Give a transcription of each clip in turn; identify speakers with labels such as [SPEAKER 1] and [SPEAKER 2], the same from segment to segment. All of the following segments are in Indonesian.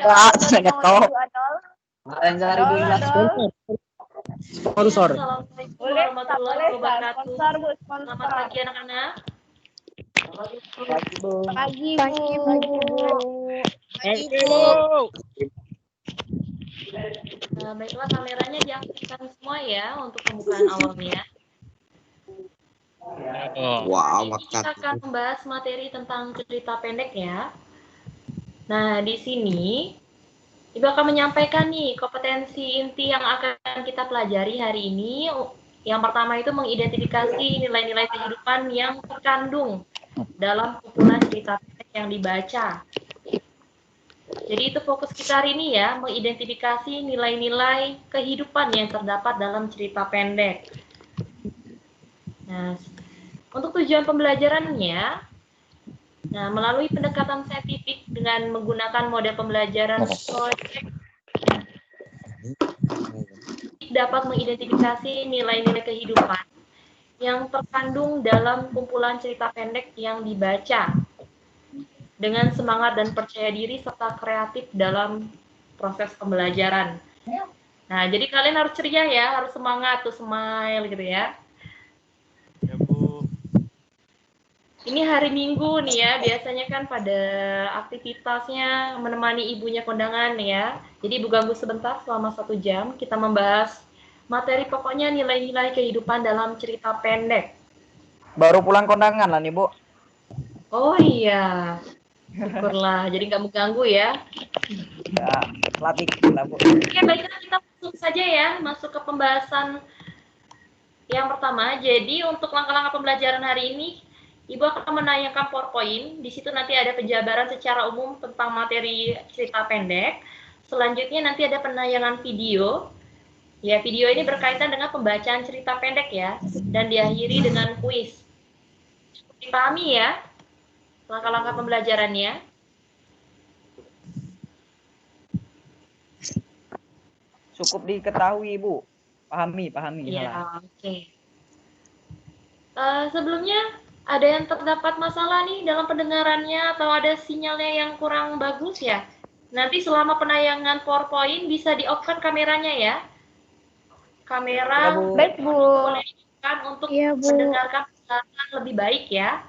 [SPEAKER 1] Wah, saya tahu.
[SPEAKER 2] Renzari 12.
[SPEAKER 1] Sponsor.
[SPEAKER 3] Assalamualaikum warahmatullahi wabarakatuh. Selamat pagi anak-anak.
[SPEAKER 1] Pagi, Bu.
[SPEAKER 4] Pagi, Bu.
[SPEAKER 3] Baiklah, kameranya diaktifkan semua ya untuk pembukaan awalnya.
[SPEAKER 2] Wow,
[SPEAKER 3] Kita akan membahas materi tentang cerita pendek ya. Nah, di sini Ibu akan menyampaikan nih kompetensi inti yang akan kita pelajari hari ini. Yang pertama itu mengidentifikasi nilai-nilai kehidupan yang terkandung dalam kumpulan cerita pendek yang dibaca. Jadi itu fokus kita hari ini ya, mengidentifikasi nilai-nilai kehidupan yang terdapat dalam cerita pendek. Nah, untuk tujuan pembelajarannya, melalui pendekatan saintifik dengan menggunakan model pembelajaran proyek dapat mengidentifikasi nilai-nilai kehidupan yang terkandung dalam kumpulan cerita pendek yang dibaca dengan semangat dan percaya diri serta kreatif dalam proses pembelajaran. Nah, jadi kalian harus ceria ya, harus semangat tuh, smile gitu ya.
[SPEAKER 5] Ya, Bu.
[SPEAKER 3] Ini hari Minggu nih ya, biasanya kan pada aktivitasnya menemani ibunya kondangan ya. Jadi Ibu ganggu sebentar selama 1 jam, kita membahas materi pokoknya nilai-nilai kehidupan dalam cerita pendek.
[SPEAKER 1] Baru pulang kondangan lah nih, Bu.
[SPEAKER 3] Oh iya, syukurlah, jadi nggak mengganggu ya.
[SPEAKER 1] Ya, latih lah, Bu.
[SPEAKER 3] Oke, baiklah kita masuk saja ya, masuk ke pembahasan yang pertama. Jadi untuk langkah-langkah pembelajaran hari ini, Ibu akan menayangkan PowerPoint. Di situ nanti ada penjabaran secara umum tentang materi cerita pendek. Selanjutnya nanti ada penayangan video. Ya, video ini berkaitan dengan pembacaan cerita pendek ya, dan diakhiri dengan kuis. Dipahami ya langkah-langkah pembelajarannya?
[SPEAKER 1] Cukup diketahui, Bu. Pahami.
[SPEAKER 3] Iya, oke. Sebelumnya ada yang terdapat masalah nih dalam pendengarannya atau ada sinyalnya yang kurang bagus ya? Nanti selama penayangan PowerPoint bisa di-off-kan kameranya ya. Kamera
[SPEAKER 4] Baik, Bu.
[SPEAKER 3] boleh di-off-kan untuk
[SPEAKER 4] Iya, Bu.
[SPEAKER 3] mendengarkan penjelasan lebih baik ya.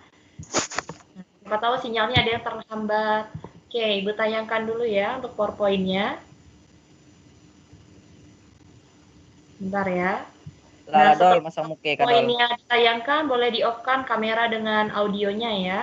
[SPEAKER 3] Nah, siapa tahu sinyalnya ada yang terhambat. Oke, Ibu tayangkan dulu ya untuk PowerPoint-nya. Bentar ya.
[SPEAKER 1] Lala dol masa muke kadol.
[SPEAKER 3] Poinnya ditayangkan, boleh di-off-kan kamera dengan audionya ya.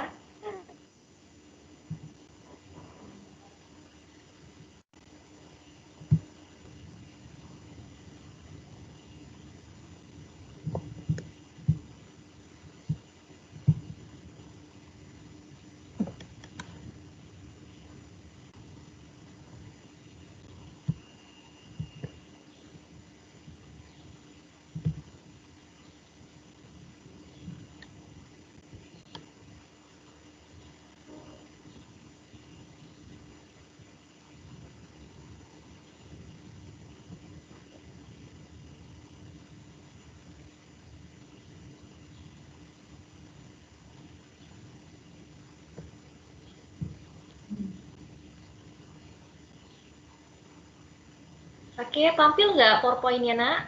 [SPEAKER 3] Oke, tampil nggak PowerPoint-nya, Nak?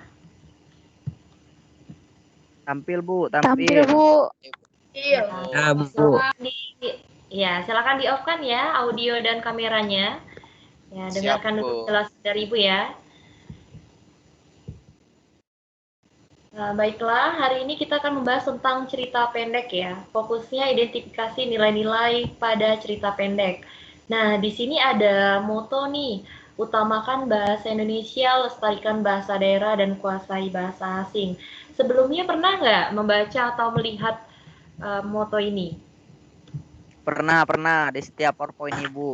[SPEAKER 1] Tampil, Bu.
[SPEAKER 4] Tampil, Bu.
[SPEAKER 3] Iya.
[SPEAKER 1] Ya, Bu.
[SPEAKER 3] Silakan di-off-kan ya audio dan kameranya. Ya, dengarkan dulu penjelasan dari Ibu ya. Nah, baiklah, hari ini kita akan membahas tentang cerita pendek ya. Fokusnya identifikasi nilai-nilai pada cerita pendek. Nah, di sini ada moto nih, utamakan bahasa Indonesia, lestarikan bahasa daerah, dan kuasai bahasa asing. Sebelumnya pernah nggak membaca atau melihat moto ini?
[SPEAKER 1] Pernah di setiap PowerPoint Ibu.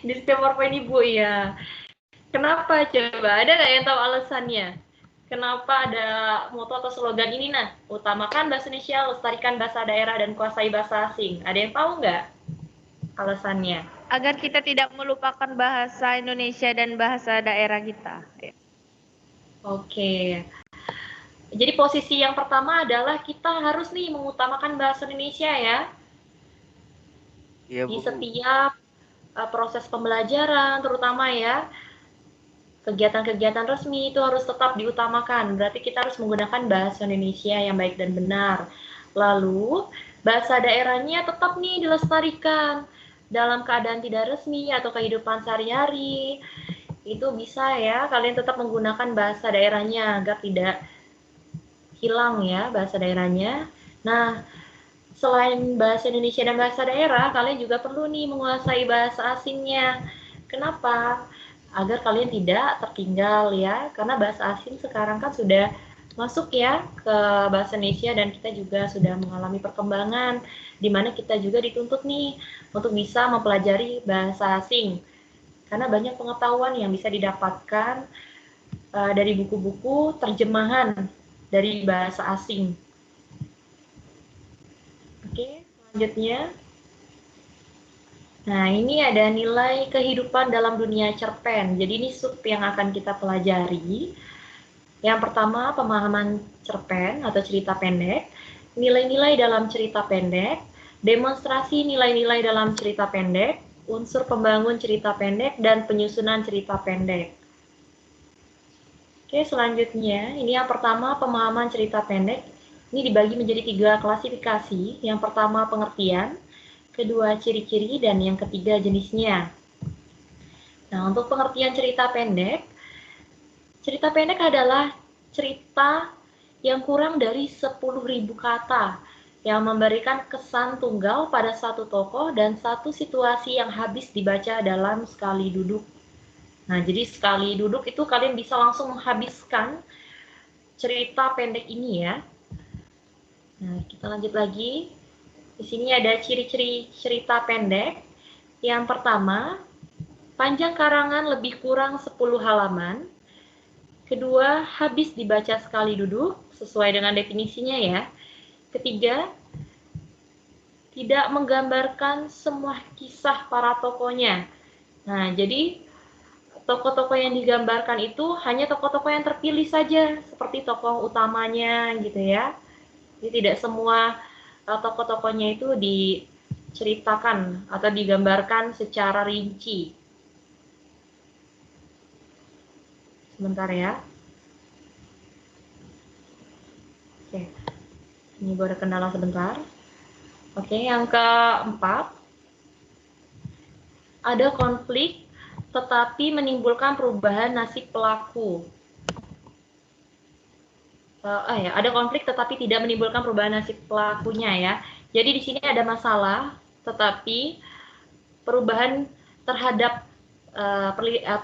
[SPEAKER 3] Di setiap PowerPoint Ibu ya. Kenapa coba? Ada nggak yang tahu alasannya? Kenapa ada moto atau slogan ini? Nah, utamakan bahasa Indonesia, lestarikan bahasa daerah, dan kuasai bahasa asing. Ada yang tahu nggak alasannya?
[SPEAKER 4] Agar kita tidak melupakan bahasa Indonesia dan bahasa daerah kita.
[SPEAKER 3] Oke. Jadi posisi yang pertama adalah kita harus nih mengutamakan bahasa Indonesia ya.
[SPEAKER 1] Iya,
[SPEAKER 3] Di
[SPEAKER 1] Bu.
[SPEAKER 3] setiap proses pembelajaran, terutama ya, kegiatan-kegiatan resmi itu harus tetap diutamakan. Berarti kita harus menggunakan bahasa Indonesia yang baik dan benar. Lalu, bahasa daerahnya tetap nih dilestarikan dalam keadaan tidak resmi atau kehidupan sehari-hari. Itu bisa ya, kalian tetap menggunakan bahasa daerahnya agar tidak hilang ya bahasa daerahnya. Nah, selain bahasa Indonesia dan bahasa daerah, kalian juga perlu nih menguasai bahasa asingnya. Kenapa? Agar kalian tidak tertinggal ya, karena bahasa asing sekarang kan sudah masuk ya ke bahasa Indonesia dan kita juga sudah mengalami perkembangan di mana kita juga dituntut nih untuk bisa mempelajari bahasa asing. Karena banyak pengetahuan yang bisa didapatkan dari buku-buku terjemahan dari bahasa asing. Oke, selanjutnya. Nah, ini ada nilai kehidupan dalam dunia cerpen. Jadi ini sub yang akan kita pelajari. Yang pertama, pemahaman cerpen atau cerita pendek, nilai-nilai dalam cerita pendek, demonstrasi nilai-nilai dalam cerita pendek, unsur pembangun cerita pendek, dan penyusunan cerita pendek. Oke, selanjutnya, ini yang pertama, pemahaman cerita pendek. Ini dibagi menjadi 3 klasifikasi. Yang pertama, pengertian, kedua, ciri-ciri, dan yang ketiga, jenisnya. Nah, untuk pengertian cerita pendek adalah cerita yang kurang dari 10.000 kata, yang memberikan kesan tunggal pada satu tokoh dan satu situasi yang habis dibaca dalam sekali duduk. Nah, jadi sekali duduk itu kalian bisa langsung menghabiskan cerita pendek ini ya. Nah, kita lanjut lagi. Di sini ada ciri-ciri cerita pendek. Yang pertama, panjang karangan lebih kurang 10 halaman. Kedua, habis dibaca sekali duduk, sesuai dengan definisinya ya. Ketiga, tidak menggambarkan semua kisah para tokohnya. Nah, jadi tokoh-tokoh yang digambarkan itu hanya tokoh-tokoh yang terpilih saja, seperti tokoh utamanya gitu ya. Jadi tidak semua tokoh-tokohnya itu diceritakan atau digambarkan secara rinci. Sebentar ya. Oke, ini gue ada kendala sebentar. Oke, yang keempat, ada konflik tetapi menimbulkan perubahan nasib pelaku. Ada konflik tetapi tidak menimbulkan perubahan nasib pelakunya ya. Jadi di sini ada masalah, tetapi perubahan terhadap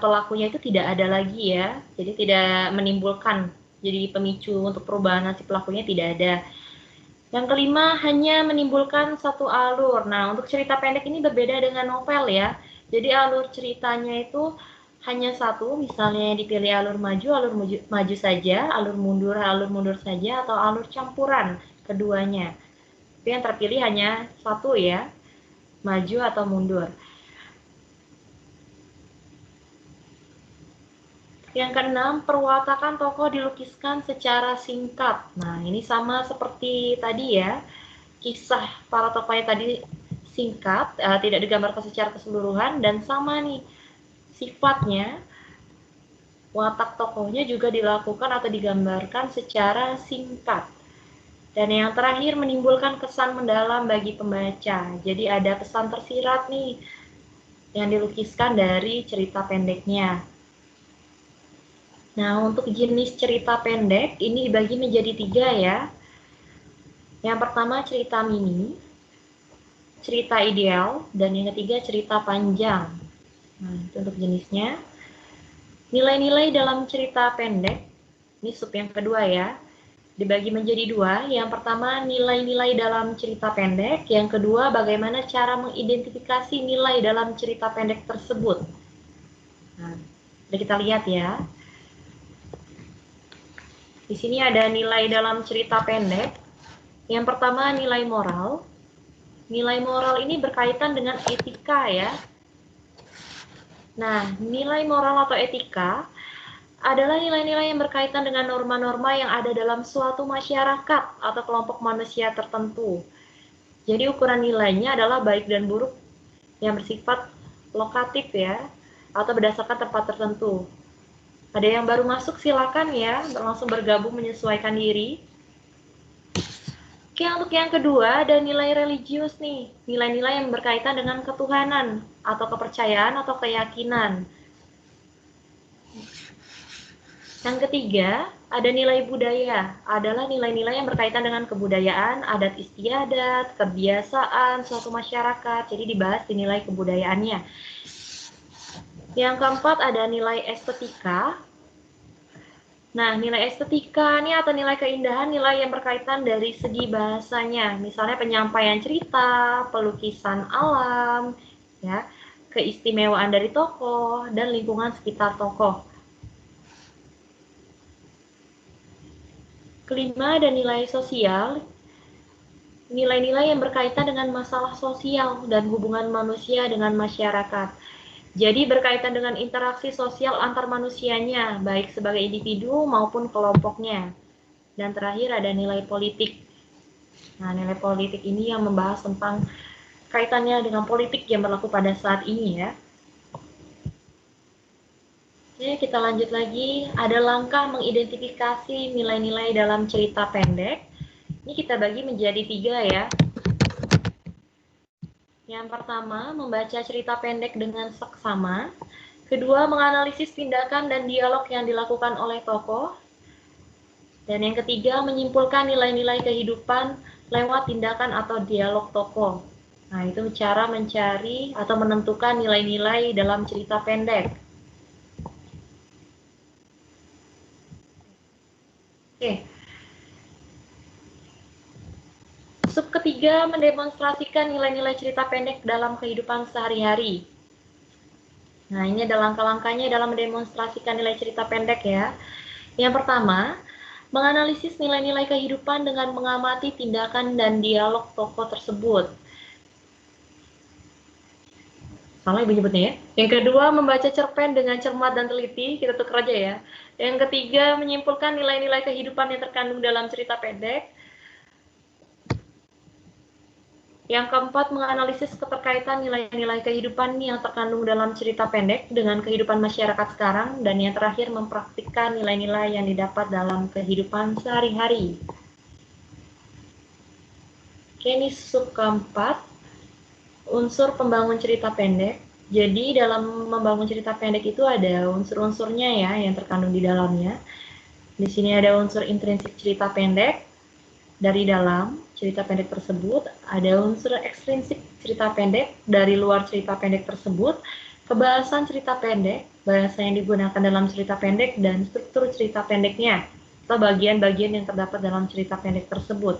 [SPEAKER 3] pelakunya itu tidak ada lagi ya. Jadi tidak menimbulkan, jadi pemicu untuk perubahan nasib pelakunya tidak ada. Yang kelima, hanya menimbulkan satu alur. Nah, untuk cerita pendek ini berbeda dengan novel ya. Jadi alur ceritanya itu hanya satu, misalnya dipilih alur maju saja, alur mundur saja, atau alur campuran keduanya. Tapi yang terpilih hanya satu ya, maju atau mundur. Yang keenam, perwatakan tokoh dilukiskan secara singkat. Nah, ini sama seperti tadi ya, kisah para tokohnya tadi singkat, tidak digambarkan secara keseluruhan, dan sama nih, sifatnya, watak tokohnya juga dilakukan atau digambarkan secara singkat. Dan yang terakhir, menimbulkan kesan mendalam bagi pembaca. Jadi ada pesan tersirat nih yang dilukiskan dari cerita pendeknya. Nah, untuk jenis cerita pendek ini dibagi menjadi 3 ya. Yang pertama cerita mini, cerita ideal, dan yang ketiga cerita panjang. Nah, itu untuk jenisnya. Nilai-nilai dalam cerita pendek, ini sub yang kedua ya, dibagi menjadi 2. Yang pertama, nilai-nilai dalam cerita pendek. Yang kedua, bagaimana cara mengidentifikasi nilai dalam cerita pendek tersebut. Nah, kita lihat ya. Di sini ada nilai dalam cerita pendek. Yang pertama, nilai moral. Nilai moral ini berkaitan dengan etika ya. Nah, nilai moral atau etika adalah nilai-nilai yang berkaitan dengan norma-norma yang ada dalam suatu masyarakat atau kelompok manusia tertentu. Jadi ukuran nilainya adalah baik dan buruk yang bersifat lokatif ya, atau berdasarkan tempat tertentu. Ada yang baru masuk, silakan ya, langsung bergabung menyesuaikan diri. Oke, untuk yang kedua ada nilai religius nih, nilai-nilai yang berkaitan dengan ketuhanan atau kepercayaan atau keyakinan. Yang ketiga ada nilai budaya, adalah nilai-nilai yang berkaitan dengan kebudayaan, adat istiadat, kebiasaan suatu masyarakat. Jadi dibahas di nilai kebudayaannya. Yang keempat ada nilai estetika. Nah, nilai estetika ini atau nilai keindahan, nilai yang berkaitan dari segi bahasanya. Misalnya penyampaian cerita, pelukisan alam, ya, keistimewaan dari tokoh, dan lingkungan sekitar tokoh. Kelima ada nilai sosial, nilai-nilai yang berkaitan dengan masalah sosial dan hubungan manusia dengan masyarakat. Jadi berkaitan dengan interaksi sosial antar manusianya, baik sebagai individu maupun kelompoknya. Dan terakhir ada nilai politik. Nah, nilai politik ini yang membahas tentang kaitannya dengan politik yang berlaku pada saat ini ya. Oke, kita lanjut lagi. Ada langkah mengidentifikasi nilai-nilai dalam cerita pendek. Ini kita bagi menjadi 3 ya. Yang pertama, membaca cerita pendek dengan seksama. Kedua, menganalisis tindakan dan dialog yang dilakukan oleh tokoh. Dan yang ketiga, menyimpulkan nilai-nilai kehidupan lewat tindakan atau dialog tokoh. Nah, itu cara mencari atau menentukan nilai-nilai dalam cerita pendek. Oke. Sub ketiga, mendemonstrasikan nilai-nilai cerita pendek dalam kehidupan sehari-hari. Nah, ini ada langkah-langkahnya dalam mendemonstrasikan nilai cerita pendek ya. Yang pertama, menganalisis nilai-nilai kehidupan dengan mengamati tindakan dan dialog tokoh tersebut. Salah ibu nyebutnya ya. Yang kedua, membaca cerpen dengan cermat dan teliti, kita tuker aja ya. Yang ketiga, menyimpulkan nilai-nilai kehidupan yang terkandung dalam cerita pendek. Yang keempat, menganalisis keterkaitan nilai-nilai kehidupan yang terkandung dalam cerita pendek dengan kehidupan masyarakat sekarang. Dan yang terakhir, mempraktikkan nilai-nilai yang didapat dalam kehidupan sehari-hari. Oke, ini sub keempat, unsur pembangun cerita pendek. Jadi dalam membangun cerita pendek itu ada unsur-unsurnya ya yang terkandung di dalamnya. Di sini ada unsur intrinsik cerita pendek. Dari dalam cerita pendek tersebut, ada unsur ekstrinsik cerita pendek dari luar cerita pendek tersebut, kebahasan cerita pendek, bahasa yang digunakan dalam cerita pendek, dan struktur cerita pendeknya, atau bagian-bagian yang terdapat dalam cerita pendek tersebut.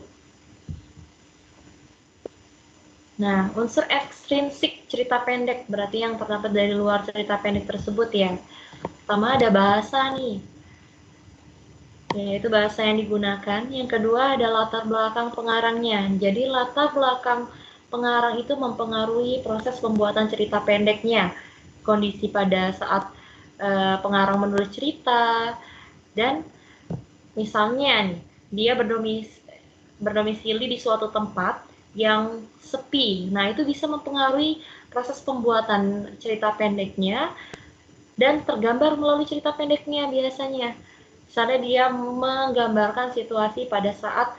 [SPEAKER 3] Nah, unsur ekstrinsik cerita pendek berarti yang terdapat dari luar cerita pendek tersebut ya. Pertama ada bahasa nih, yaitu bahasa yang digunakan. Yang kedua ada latar belakang pengarangnya. Jadi latar belakang pengarang itu mempengaruhi proses pembuatan cerita pendeknya, kondisi pada saat pengarang menulis cerita, dan misalnya nih, dia berdomisili di suatu tempat yang sepi. Nah, itu bisa mempengaruhi proses pembuatan cerita pendeknya dan tergambar melalui cerita pendeknya biasanya. Misalnya dia menggambarkan situasi pada saat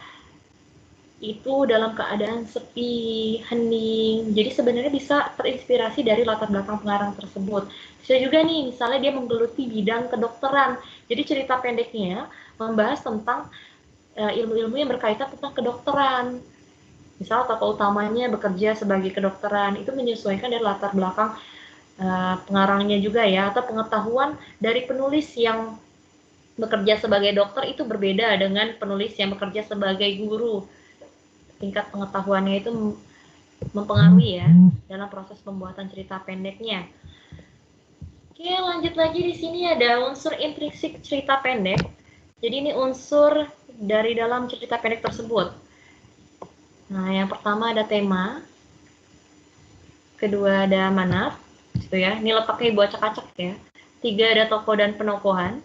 [SPEAKER 3] itu dalam keadaan sepi, hening. Jadi sebenarnya bisa terinspirasi dari latar belakang pengarang tersebut. Bisa juga nih, misalnya dia menggeluti bidang kedokteran. Jadi cerita pendeknya membahas tentang ilmu-ilmu yang berkaitan tentang kedokteran. Misal tokoh utamanya bekerja sebagai kedokteran, itu menyesuaikan dari latar belakang pengarangnya juga ya, atau pengetahuan dari penulis yang bekerja sebagai dokter itu berbeda dengan penulis yang bekerja sebagai guru. Tingkat pengetahuannya itu mempengaruhi ya dalam proses pembuatan cerita pendeknya. Oke, lanjut lagi di sini ada unsur intrinsik cerita pendek. Jadi ini unsur dari dalam cerita pendek tersebut. Nah, yang pertama ada tema, kedua ada manat, gitu ya. Ini letaknya ibu acak-acak ya. 3 ada tokoh dan penokohan.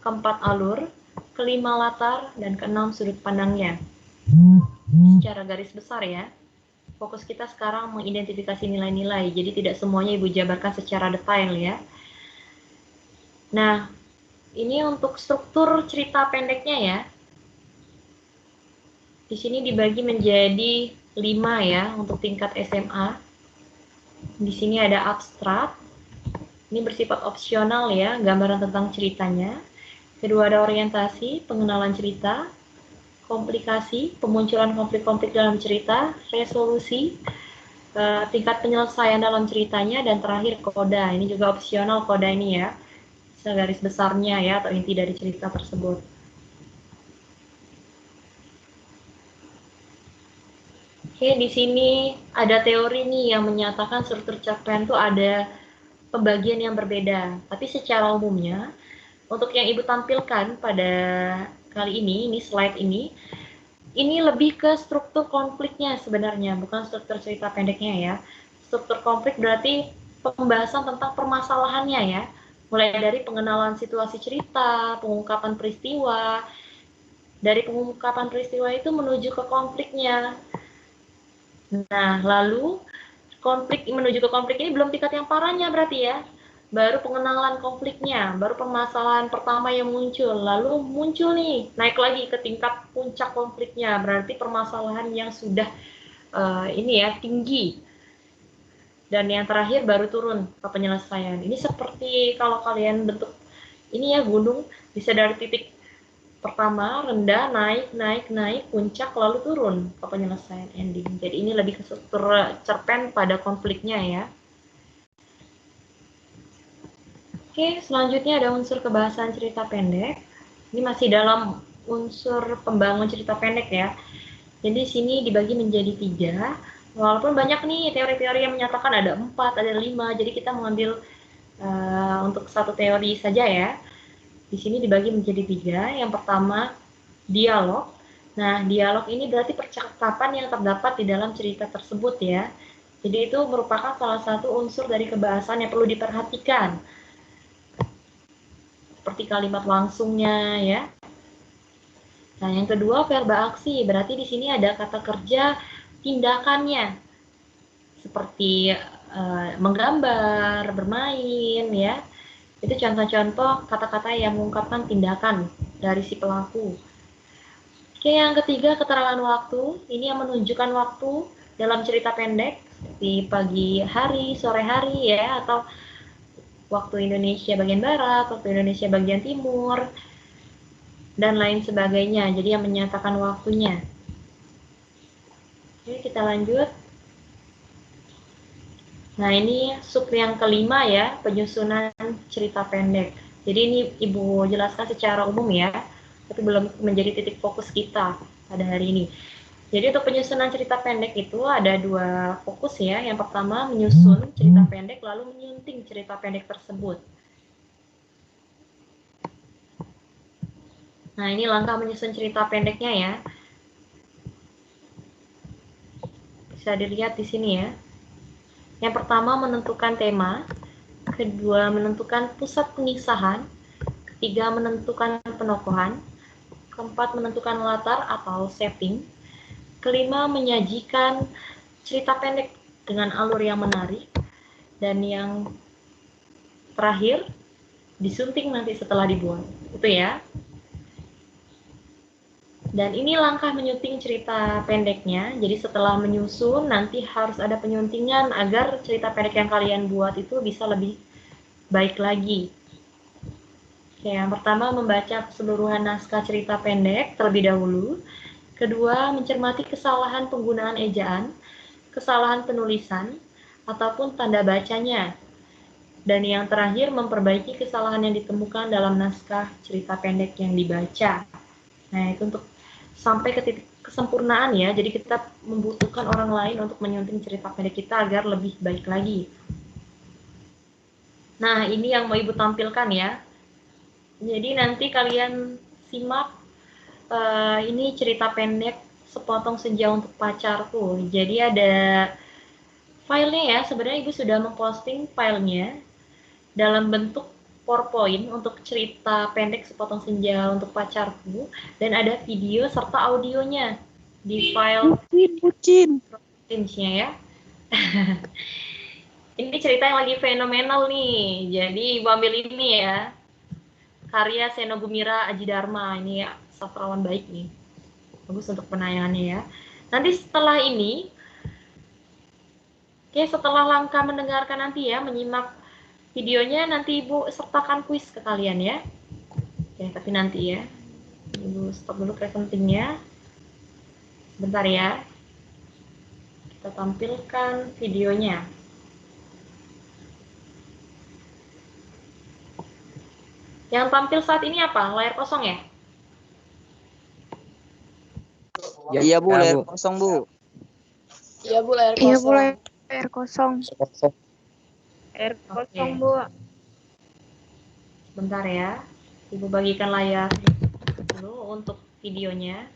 [SPEAKER 3] Keempat alur, kelima latar, dan keenam sudut pandangnya. Secara garis besar ya. Fokus kita sekarang mengidentifikasi nilai-nilai, jadi tidak semuanya Ibu jabarkan secara detail ya. Nah, ini untuk struktur cerita pendeknya ya. Di sini dibagi menjadi 5 ya untuk tingkat SMA. Di sini ada abstrak. Ini bersifat opsional ya, gambaran tentang ceritanya. Kedua ada orientasi, pengenalan cerita, komplikasi, pemunculan konflik-konflik dalam cerita, resolusi, tingkat penyelesaian dalam ceritanya, dan terakhir koda. Ini juga opsional koda ini ya, segaris besarnya ya atau inti dari cerita tersebut. Oke, di sini ada teori nih yang menyatakan struktur cerpen itu ada pembagian yang berbeda. Tapi secara umumnya, untuk yang Ibu tampilkan pada kali ini slide ini lebih ke struktur konfliknya sebenarnya, bukan struktur cerita pendeknya ya. Struktur konflik berarti pembahasan tentang permasalahannya ya, mulai dari pengenalan situasi cerita, pengungkapan peristiwa, dari pengungkapan peristiwa itu menuju ke konfliknya. Nah, lalu konflik menuju ke konflik ini belum tingkat yang parahnya berarti ya. Baru pengenalan konfliknya, baru permasalahan pertama yang muncul, lalu muncul nih, naik lagi ke tingkat puncak konfliknya, berarti permasalahan yang sudah ini ya, tinggi. Dan yang terakhir baru turun ke penyelesaian. Ini seperti kalau kalian bentuk ini ya, gunung, bisa dari titik pertama rendah, naik, puncak, lalu turun ke penyelesaian ending. Jadi ini lebih ke struktur cerpen pada konfliknya ya. Oke, selanjutnya ada unsur kebahasan cerita pendek. Ini masih dalam unsur pembangun cerita pendek ya. Jadi sini dibagi menjadi 3. Walaupun banyak nih teori-teori yang menyatakan ada 4, ada 5. Jadi kita mengambil untuk satu teori saja ya. Di sini dibagi menjadi 3. Yang pertama, dialog. Nah, dialog ini berarti percakapan yang terdapat di dalam cerita tersebut ya. Jadi itu merupakan salah satu unsur dari kebahasan yang perlu diperhatikan. Seperti kalimat langsungnya ya. Nah, yang kedua, verba aksi. Berarti di sini ada kata kerja tindakannya. Seperti menggambar, bermain ya. Itu contoh-contoh kata-kata yang mengungkapkan tindakan dari si pelaku. Oke, yang ketiga, keterangan waktu. Ini yang menunjukkan waktu dalam cerita pendek, seperti pagi hari, sore hari ya, atau waktu Indonesia bagian barat, waktu Indonesia bagian timur, dan lain sebagainya. Jadi yang menyatakan waktunya. Oke, kita lanjut. Nah, ini sub yang kelima ya, penyusunan cerita pendek. Jadi ini Ibu jelaskan secara umum ya, tapi belum menjadi titik fokus kita pada hari ini. Jadi untuk penyusunan cerita pendek itu ada 2 fokus ya. Yang pertama menyusun cerita pendek, lalu menyunting cerita pendek tersebut. Nah, ini langkah menyusun cerita pendeknya ya. Bisa dilihat di sini ya. Yang pertama menentukan tema, kedua menentukan pusat pengisahan, ketiga menentukan penokohan, keempat menentukan latar atau setting, kelima menyajikan cerita pendek dengan alur yang menarik, dan yang terakhir disunting nanti setelah dibuat. Itu ya. Dan ini langkah menyunting cerita pendeknya. Jadi setelah menyusun nanti harus ada penyuntingan agar cerita pendek yang kalian buat itu bisa lebih baik lagi. Oke, yang pertama membaca keseluruhan naskah cerita pendek terlebih dahulu. Kedua, mencermati kesalahan penggunaan ejaan, kesalahan penulisan, ataupun tanda bacanya. Dan yang terakhir, memperbaiki kesalahan yang ditemukan dalam naskah cerita pendek yang dibaca. Nah, itu untuk sampai ke titik kesempurnaan ya. Jadi kita membutuhkan orang lain untuk menyunting cerita pendek kita agar lebih baik lagi. Nah, ini yang mau Ibu tampilkan ya. Jadi nanti kalian simak ini cerita pendek Sepotong Senja untuk Pacarku. Jadi ada filenya ya. Sebenarnya Ibu sudah memposting filenya dalam bentuk PowerPoint untuk cerita pendek Sepotong Senja untuk Pacarku, dan ada video serta audionya di file
[SPEAKER 1] Bucin.
[SPEAKER 3] cringe-nya ya. Ini cerita yang lagi fenomenal nih. Jadi Ibu ambil ini ya. Karya Seno Gumira Aji Dharma. Ini ya, sastrawan baik nih. Bagus untuk penayangannya ya. Nanti setelah ini, oke, setelah Langka mendengarkan nanti ya, menyimak videonya, nanti Ibu sertakan kuis ke kalian ya. Oke, tapi nanti ya. Ibu stop dulu presentingnya. Sebentar ya. Kita tampilkan videonya. Yang tampil saat ini apa? Layar kosong ya?
[SPEAKER 1] Iya Bu, layar kosong Bu.
[SPEAKER 6] Iya Bu, layar kosong.
[SPEAKER 4] Iya, boleh. Air kosong. Air
[SPEAKER 3] Oke.
[SPEAKER 4] kosong, Bu.
[SPEAKER 3] Bentar ya. Ibu bagikan layar dulu untuk videonya.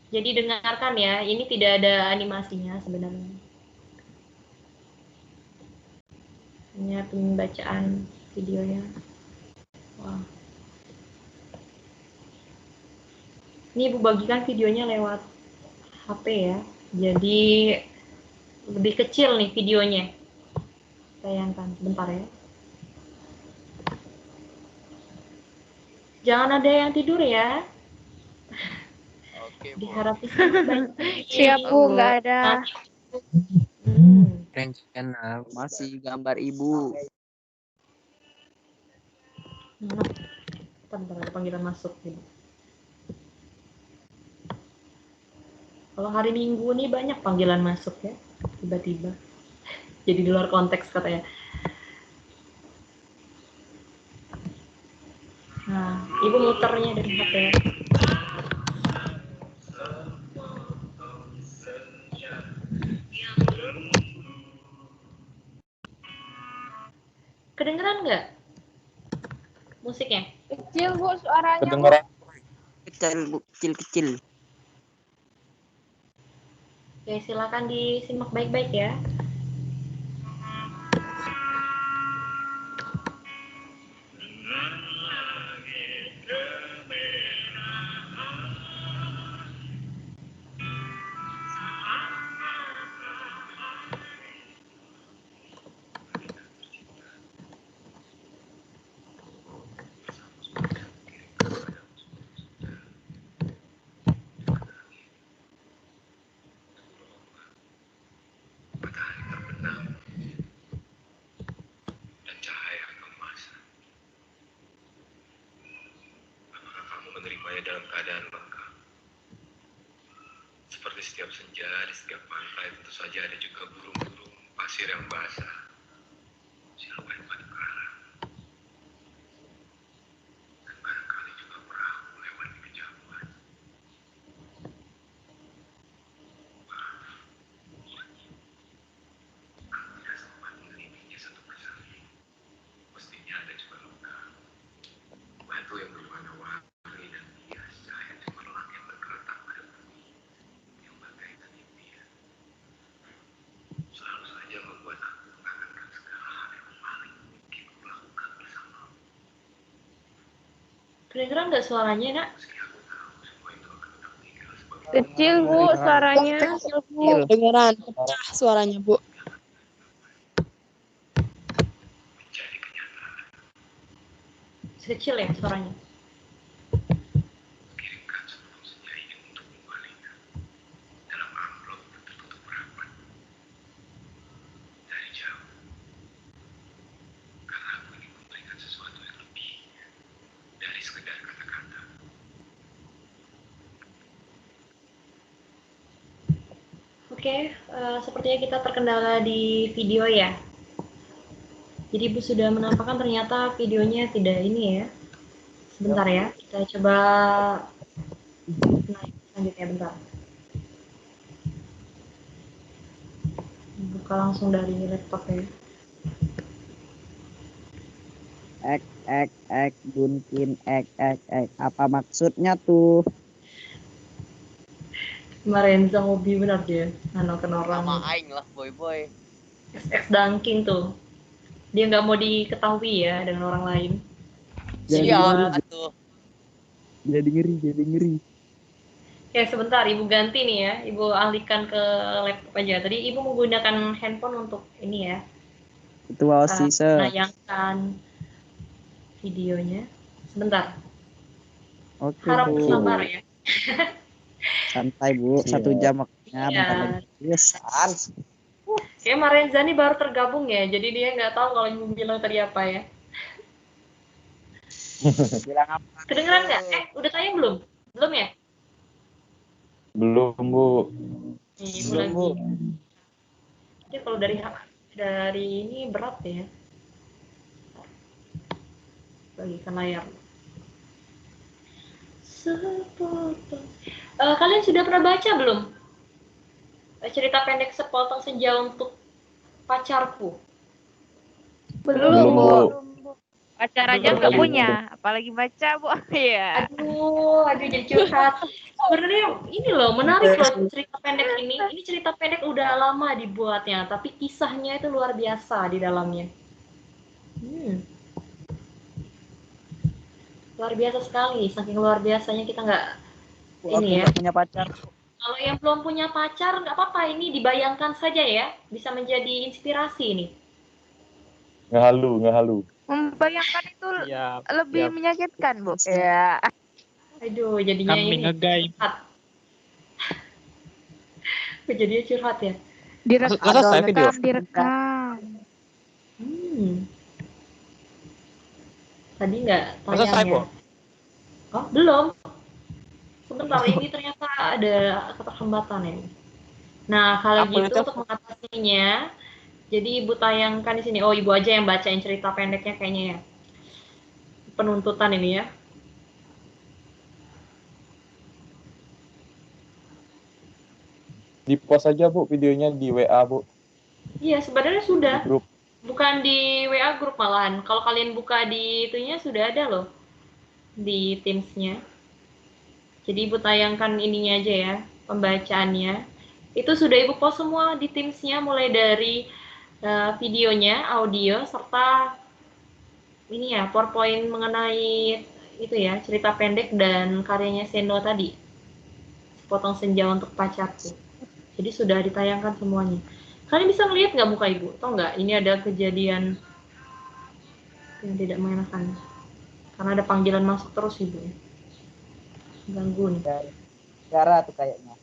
[SPEAKER 3] Jadi dengarkan ya, ini tidak ada animasinya sebenarnya. Hanya pembacaan videonya. Wah. Ini Ibu bagikan videonya lewat HP ya. Jadi lebih kecil nih videonya. Bayangkan, sebentar ya. Jangan ada yang tidur ya.
[SPEAKER 5] Oke, Bu.
[SPEAKER 3] Diharap disimak baik-baik.
[SPEAKER 4] Siap, Bu. Nggak ada.
[SPEAKER 3] Hmm.
[SPEAKER 1] Masih gambar Ibu.
[SPEAKER 3] Bentar, ada panggilan masuk gitu. Kalau hari Minggu nih banyak panggilan masuk ya, tiba-tiba. Jadi di luar konteks katanya. Nah, Ibu muternya dari HP ya. Kedengeran nggak musiknya?
[SPEAKER 4] Kecil, Bu, suaranya, Bu.
[SPEAKER 2] Kedengeran.
[SPEAKER 1] Kecil Bu, kecil-kecil.
[SPEAKER 3] Oke, silakan disimak baik-baik ya.
[SPEAKER 7] Dan cahaya kemasan. Apakah kamu menerimanya dalam keadaan lengkap? Seperti setiap senja di setiap pantai, tentu saja ada juga burung-burung pasir yang basah. Siapa yang batu karang? Dan barangkali juga perahu lewat di kejauhan. Maaf, aku tidak sempat menelitinya satu persatu. Mestinya ada juga luka. Batu yang berwarna-warni dan bias, cahaya cemerlang yang bergerak pada bumi yang bagaikan impian. Selalu saja membuat aku mengangankan segala hal yang paling mungkin kulakukan bersamamu.
[SPEAKER 3] Kedengeran nggak suaranya, Nak?
[SPEAKER 7] Meski aku tahu semua itu akan tetap tinggal sebagai
[SPEAKER 4] Kecil, Bu, suaranya.
[SPEAKER 6] Bu, kedengeran. Pecah suaranya Bu.
[SPEAKER 7] menjadi kenyataan.
[SPEAKER 3] Sekecil ya suaranya.
[SPEAKER 7] Kirimkan sebelum senja ini untukmu Alina, dalam amplop tertutup rapat. Dari jauh, karena aku ingin memberikan sesuatu yang lebih dari sekedar kata-kata.
[SPEAKER 3] Oke, sepertinya kita terkendala di video ya. Jadi Ibu sudah menampakkan ternyata videonya tidak ini ya. Sebentar ya, kita coba naik selanjutnya bentar. Buka langsung dari laptop ya.
[SPEAKER 1] Bunkin, apa maksudnya tuh?
[SPEAKER 3] Kemarin Hobi benar dia, nganokan orang.
[SPEAKER 5] Sama aing lah, boy.
[SPEAKER 3] XX Dunking tuh. Dia nggak mau diketahui ya dengan orang lain.
[SPEAKER 1] Jadi
[SPEAKER 5] Siap, atuh.
[SPEAKER 1] Jadi ngeri.
[SPEAKER 3] Ya sebentar, Ibu ganti nih ya. Ibu alihkan ke laptop aja. Tadi Ibu menggunakan handphone untuk ini ya,
[SPEAKER 1] Ketua OSIS.
[SPEAKER 3] menayangkan videonya. Sebentar,
[SPEAKER 1] Oke,
[SPEAKER 3] harap
[SPEAKER 1] Bu.
[SPEAKER 3] bersabar ya.
[SPEAKER 1] Santai, Bu. 1 jam waktunya.
[SPEAKER 3] Iya.
[SPEAKER 1] Bentar lagi. Yes.
[SPEAKER 3] Kayak Marenza nih baru tergabung ya, jadi dia nggak tahu kalau Ibu bilang tadi apa ya.
[SPEAKER 1] Bilang apa?
[SPEAKER 3] Kedengeran nggak? Udah tayang belum? Belum ya?
[SPEAKER 8] Belum, Bu.
[SPEAKER 3] Nih, Ibu
[SPEAKER 1] Belum,
[SPEAKER 3] lagi.
[SPEAKER 1] Bu.
[SPEAKER 3] Jadi kalau dari ini berat ya. Bagikan layar. Kalian sudah pernah baca belum? Cerita pendek Sepotong Senja untuk Pacarku.
[SPEAKER 4] Belum, Bu.
[SPEAKER 8] Bu.
[SPEAKER 4] Pacar aja
[SPEAKER 3] Belum
[SPEAKER 4] nggak
[SPEAKER 3] ya?
[SPEAKER 4] punya, apalagi baca, Bu. Iya.
[SPEAKER 3] Aduh jadi curhat. Sebenarnya ini loh menarik loh cerita pendek ini. Ini cerita pendek udah lama dibuatnya, tapi kisahnya itu luar biasa di dalamnya. Luar biasa sekali, saking luar biasanya kita nggak ini ya.
[SPEAKER 1] Punya pacar.
[SPEAKER 3] Kalau yang belum punya pacar nggak apa-apa, ini dibayangkan saja ya, bisa menjadi inspirasi ini.
[SPEAKER 8] Ngehalu.
[SPEAKER 4] Membayangkan itu
[SPEAKER 5] Siap.
[SPEAKER 4] lebih
[SPEAKER 5] siap.
[SPEAKER 4] menyakitkan, Bu. Ya.
[SPEAKER 3] Aduh, jadinya
[SPEAKER 5] Kami
[SPEAKER 3] ini
[SPEAKER 5] ngegai.
[SPEAKER 3] curhat. Jadinya curhat ya.
[SPEAKER 4] Direkam.
[SPEAKER 3] Tadi nggak
[SPEAKER 5] Masa
[SPEAKER 3] tayang ya?
[SPEAKER 5] Bu?
[SPEAKER 3] Oh, belum. Sebentar, ini ternyata ada keterlambatan ya. Nah, kalau
[SPEAKER 5] Apa
[SPEAKER 3] gitu
[SPEAKER 5] itu?
[SPEAKER 3] untuk mengatasinya, jadi Ibu tayangkan di sini. Oh, Ibu aja yang bacain cerita pendeknya kayaknya ya. Penuntutan ini ya.
[SPEAKER 8] Di post aja, Bu, videonya di WA, Bu.
[SPEAKER 3] Iya, sebenarnya sudah.
[SPEAKER 8] Di grup.
[SPEAKER 3] Bukan di WA grup malahan. Kalau kalian buka di itunya sudah ada loh. Di Teams-nya. Jadi Ibu tayangkan ininya aja ya, pembacaannya. Itu sudah Ibu post semua di Teams-nya, mulai dari videonya, audio, serta ini ya, PowerPoint mengenai itu ya, cerita pendek dan karyanya Seno tadi. Sepotong Senja untuk Pacarku. Jadi sudah ditayangkan semuanya. Kalian bisa ngelihat nggak muka Ibu? Tahu nggak? Ini ada kejadian yang tidak mengenakan. Karena ada panggilan masuk terus Ibu. Ganggu nih.
[SPEAKER 1] Gara tuh kayaknya.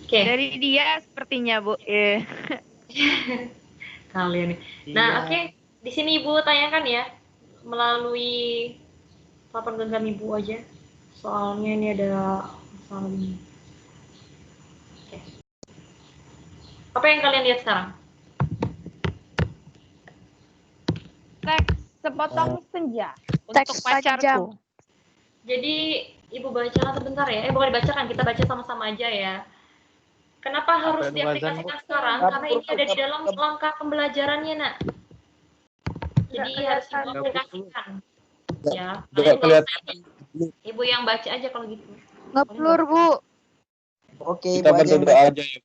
[SPEAKER 3] Oke.
[SPEAKER 4] Dari dia sepertinya, Bu. Iya.
[SPEAKER 3] Kalian nih. Nah, oke. Di sini Ibu tanyakan ya melalui telepon genggam Ibu aja. Soalnya ini ada masalah ini. Oke. Apa yang kalian lihat sekarang?
[SPEAKER 6] Teks Sepotong Senja.
[SPEAKER 4] Untuk pacarku.
[SPEAKER 3] Jadi Ibu bacakan sebentar ya. Bukan dibacakan, kita baca sama-sama aja ya. Kenapa harus
[SPEAKER 5] yang dibazan,
[SPEAKER 3] diaplikasikan sekarang? Karena ini ada di dalam langkah pembelajarannya, Nak. Jadi harus Ibu aplikasikan. Ya.
[SPEAKER 8] Nggak kelihatan.
[SPEAKER 3] Ibu yang baca aja kalau gitu.
[SPEAKER 4] Ngeblur, Bu.
[SPEAKER 1] Oke,
[SPEAKER 8] Kita
[SPEAKER 1] Ibu aja
[SPEAKER 8] bantu
[SPEAKER 1] yang
[SPEAKER 8] doa aja ya.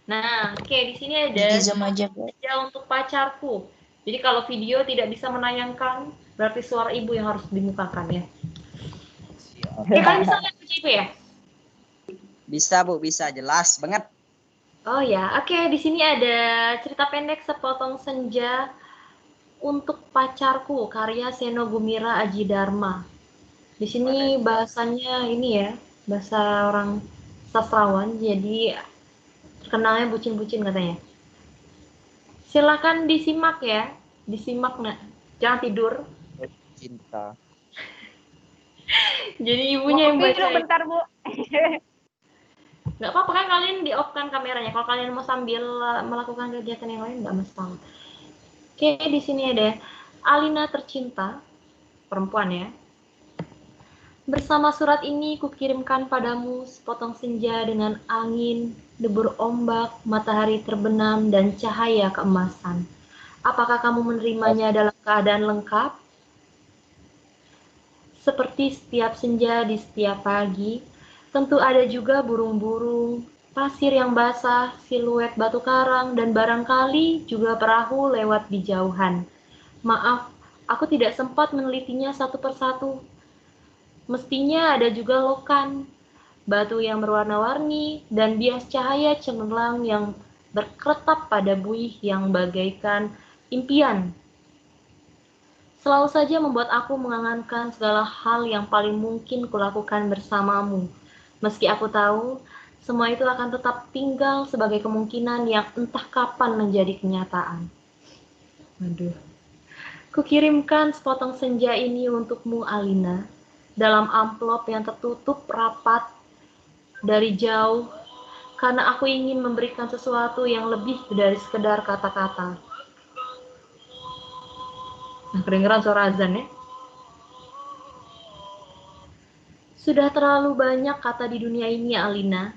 [SPEAKER 3] Nah, oke, di sini ada senja untuk pacarku. Jadi kalau video tidak bisa menayangkan, berarti suara Ibu yang harus dimukakan ya. Oke, kalian bisa lihat Ibu ya?
[SPEAKER 1] Bisa, Bu, bisa. Jelas banget.
[SPEAKER 3] Oh ya, oke. Di sini ada cerita pendek Sepotong Senja untuk Pacarku, karya Seno Gumira Aji Dharma. Di sini bahasanya ini ya, bahasa orang sastrawan, jadi terkenalnya bucin-bucin katanya. Silakan disimak ya, disimak Nak. Jangan tidur.
[SPEAKER 1] Cinta.
[SPEAKER 3] Jadi ibunya yang
[SPEAKER 6] Ngopi
[SPEAKER 3] baca.
[SPEAKER 6] dulu bentar, Bu.
[SPEAKER 3] Nggak apa-apa kan kalian di off kan kameranya. Kalau kalian mau sambil melakukan kegiatan yang lain nggak masalah. Oke, di sini ada Alina tercinta, perempuan ya. Bersama surat ini kukirimkan padamu sepotong senja dengan angin, debur ombak, matahari terbenam, dan cahaya keemasan. Apakah kamu menerimanya dalam keadaan lengkap? Seperti setiap senja di setiap pagi, tentu ada juga burung-burung, pasir yang basah, siluet batu karang, dan barangkali juga perahu lewat di jauhan. Maaf, aku tidak sempat menelitinya satu persatu. Mestinya ada juga lokan, batu yang berwarna-warni, dan bias cahaya cemerlang yang berkeretap pada buih yang bagaikan impian. Selalu saja membuat aku mengangankan segala hal yang paling mungkin kulakukan bersamamu. Meski aku tahu, semua itu akan tetap tinggal sebagai kemungkinan yang entah kapan menjadi kenyataan. Aduh. Kukirimkan sepotong senja ini untukmu, Alina, dalam amplop yang tertutup rapat dari jauh, karena aku ingin memberikan sesuatu yang lebih dari sekedar kata-kata. Nah, kedengeran suara azan ya. Sudah terlalu banyak kata di dunia ini, Alina,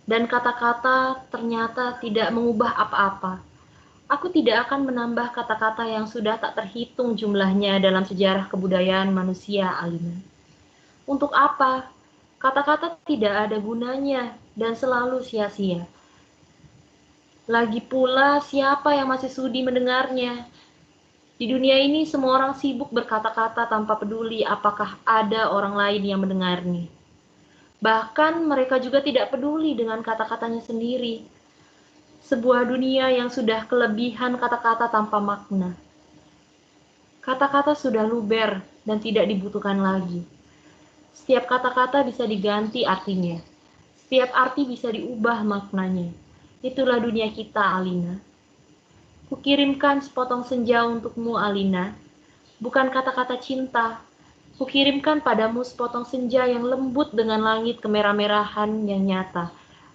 [SPEAKER 3] dan kata-kata ternyata tidak mengubah apa-apa. Aku tidak akan menambah kata-kata yang sudah tak terhitung jumlahnya dalam sejarah kebudayaan manusia, Alina. Untuk apa? Kata-kata tidak ada gunanya dan selalu sia-sia. Lagi pula, siapa yang masih sudi mendengarnya? Di dunia ini semua orang sibuk berkata-kata tanpa peduli apakah ada orang lain yang mendengarnya. Bahkan mereka juga tidak peduli dengan kata-katanya sendiri. Sebuah dunia yang sudah kelebihan kata-kata tanpa makna. Kata-kata sudah luber dan tidak dibutuhkan lagi. Setiap kata-kata bisa diganti artinya. Setiap arti bisa diubah maknanya. Itulah dunia kita, Alina. Kukirimkan sepotong senja untukmu, Alina. Bukan kata-kata cinta. Kukirimkan padamu sepotong senja yang lembut dengan langit kemerah-merahan yang nyata.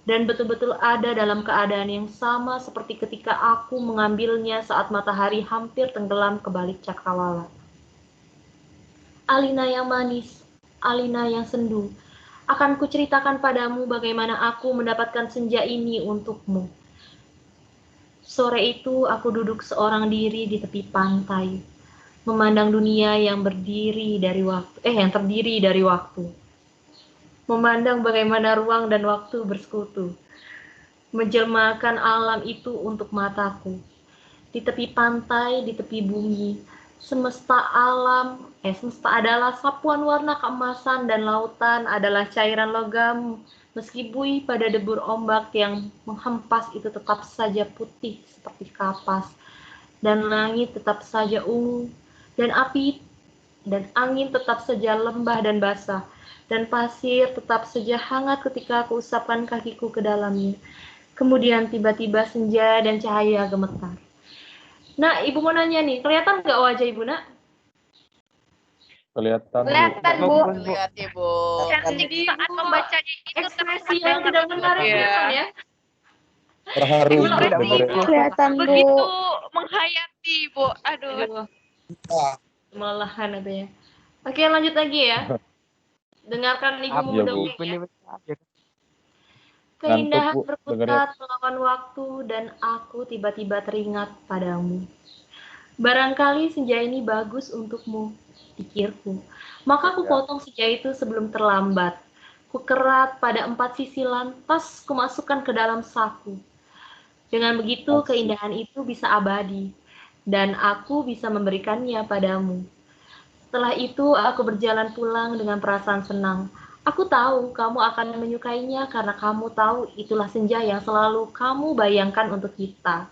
[SPEAKER 3] Dan betul-betul ada dalam keadaan yang sama seperti ketika aku mengambilnya saat matahari hampir tenggelam ke balik cakrawala. Alina yang manis, Alina yang sendu, akan kuceritakan padamu bagaimana aku mendapatkan senja ini untukmu. Sore itu aku duduk seorang diri di tepi pantai, memandang dunia yang terdiri dari waktu. Memandang bagaimana ruang dan waktu bersekutu, menjelmakan alam itu untuk mataku. Di tepi pantai, di tepi bumi, semesta adalah sapuan warna keemasan dan lautan adalah cairan logam, meski buih pada debur ombak yang menghempas itu tetap saja putih seperti kapas, dan langit tetap saja ungu, dan api dan angin tetap saja lembah dan basah, dan pasir tetap saja hangat ketika aku usapkan kakiku ke dalamnya. Kemudian tiba-tiba senja dan cahaya gemetar. Nah, Ibu mau nanya nih, kelihatan nggak wajah Ibu, Nak?
[SPEAKER 8] Kelihatan, Bu.
[SPEAKER 6] Kelihatan, Bu.
[SPEAKER 4] Lihat Ibu.
[SPEAKER 3] Jadi
[SPEAKER 4] Saat membacanya itu
[SPEAKER 3] ekspresi yang tidak menarik kelihatan ya.
[SPEAKER 8] Terharu, Bu.
[SPEAKER 3] Ekspresi
[SPEAKER 8] dengerin.
[SPEAKER 6] Kelihatan, Bu.
[SPEAKER 4] begitu menghayati, Bu. Aduh.
[SPEAKER 3] Malahan itu ya. Oke, lanjut lagi ya. Dengarkan Ibu
[SPEAKER 8] Iya, Bu.
[SPEAKER 3] mudah-mudahan. Keindahan
[SPEAKER 8] Ngantuk, Bu.
[SPEAKER 3] berputar melawan waktu dan aku tiba-tiba teringat padamu. Barangkali senja ini bagus untukmu, pikirku. Maka aku potong senja itu sebelum terlambat. Kukerat pada 4 sisi lantas kumasukkan ke dalam saku. Dengan begitu keindahan itu bisa abadi dan aku bisa memberikannya padamu. Setelah itu aku berjalan pulang dengan perasaan senang. Aku tahu kamu akan menyukainya karena kamu tahu itulah senja yang selalu kamu bayangkan untuk kita.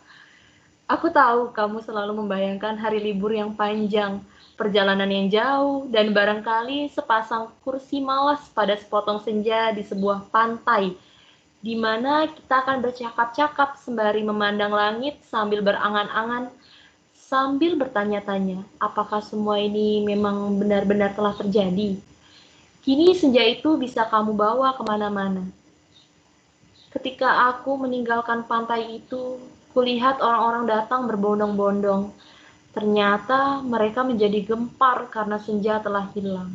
[SPEAKER 3] Aku tahu kamu selalu membayangkan hari libur yang panjang, perjalanan yang jauh, dan barangkali sepasang kursi malas pada sepotong senja di sebuah pantai, di mana kita akan bercakap-cakap sembari memandang langit sambil berangan-angan, sambil bertanya-tanya, apakah semua ini memang benar-benar telah terjadi? Kini senja itu bisa kamu bawa kemana-mana. Ketika aku meninggalkan pantai itu, kulihat orang-orang datang berbondong-bondong. Ternyata mereka menjadi gempar karena senja telah hilang.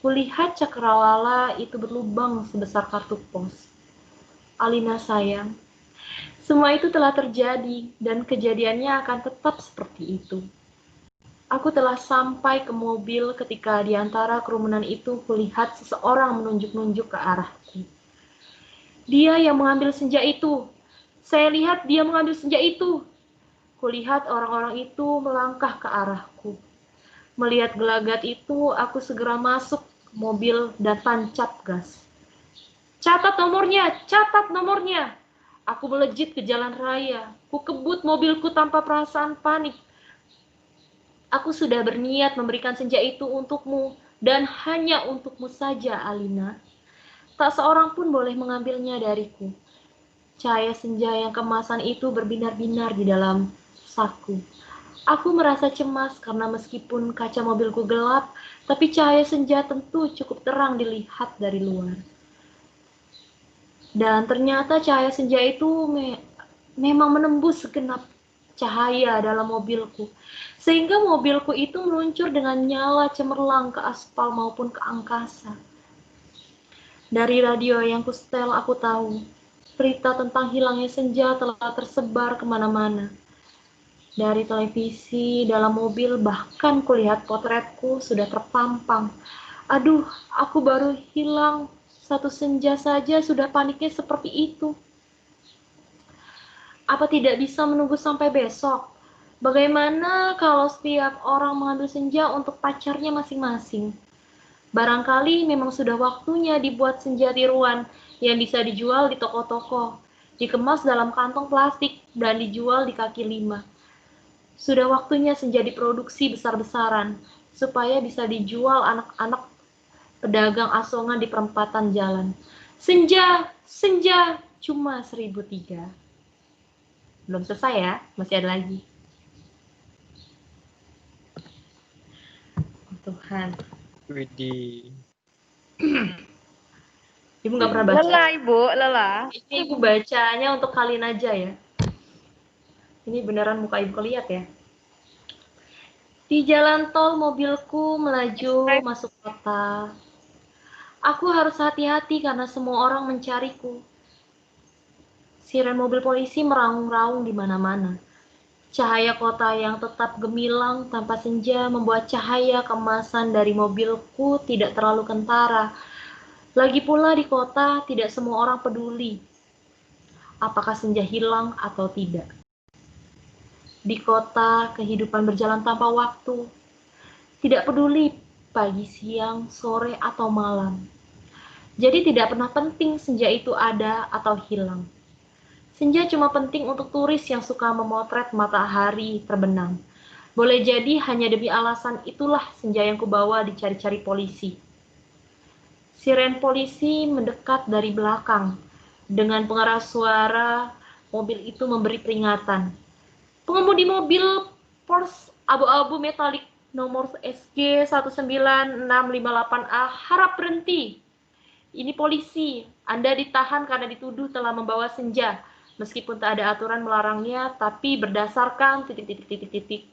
[SPEAKER 3] Kulihat cakrawala itu berlubang sebesar kartu pos. Alina sayang, semua itu telah terjadi dan kejadiannya akan tetap seperti itu. Aku telah sampai ke mobil ketika di antara kerumunan itu kulihat seseorang menunjuk-nunjuk ke arahku. Dia yang mengambil senja itu. Saya lihat dia mengambil senja itu. Kulihat orang-orang itu melangkah ke arahku. Melihat gelagat itu, aku segera masuk mobil dan tancap gas. Catat nomornya, catat nomornya. Aku melejit ke jalan raya. Ku kebut mobilku tanpa perasaan panik. Aku sudah berniat memberikan senja itu untukmu, dan hanya untukmu saja, Alina. Tak seorang pun boleh mengambilnya dariku. Cahaya senja yang kemasan itu berbinar-binar di dalam saku. Aku merasa cemas karena meskipun kaca mobilku gelap, tapi cahaya senja tentu cukup terang dilihat dari luar. Dan ternyata cahaya senja itu memang menembus segenap cahaya dalam mobilku. Sehingga mobilku itu meluncur dengan nyala cemerlang ke aspal maupun ke angkasa. Dari radio yang kusetel aku tahu, berita tentang hilangnya senja telah tersebar kemana-mana. Dari televisi, dalam mobil, bahkan kulihat potretku sudah terpampang. Aduh, aku baru hilang satu senja saja sudah paniknya seperti itu. Apa tidak bisa menunggu sampai besok? Bagaimana kalau setiap orang mengambil senja untuk pacarnya masing-masing? Barangkali memang sudah waktunya dibuat senja tiruan yang bisa dijual di toko-toko, dikemas dalam kantong plastik dan dijual di kaki lima. Sudah waktunya senja diproduksi besar-besaran, supaya bisa dijual anak-anak pedagang asongan di perempatan jalan. Senja, senja, cuma 1.003. Belum selesai ya, masih ada lagi. Oh, Tuhan.
[SPEAKER 5] Widih.
[SPEAKER 3] Ibu nggak pernah baca.
[SPEAKER 4] Lelah, Ibu, lelah.
[SPEAKER 3] Ini ibu bacanya untuk kalian aja ya. Ini beneran muka ibu kelihat ya. Di jalan tol mobilku melaju masuk kota. Aku harus hati-hati karena semua orang mencariku. Siren mobil polisi meraung-raung di mana-mana. Cahaya kota yang tetap gemilang tanpa senja membuat cahaya kemasan dari mobilku tidak terlalu kentara. Lagi pula di kota tidak semua orang peduli apakah senja hilang atau tidak. Di kota kehidupan berjalan tanpa waktu. Tidak peduli pagi, siang, sore, atau malam. Jadi tidak pernah penting senja itu ada atau hilang. Senja cuma penting untuk turis yang suka memotret matahari terbenam. Boleh jadi hanya demi alasan itulah senja yang kubawa dicari-cari polisi. Siren polisi mendekat dari belakang. Dengan pengeras suara, mobil itu memberi peringatan. Pengemudi mobil Porsche abu-abu metalik nomor SG 19658A harap berhenti. Ini polisi. Anda ditahan karena dituduh telah membawa senja. Meskipun tak ada aturan melarangnya, tapi berdasarkan titik.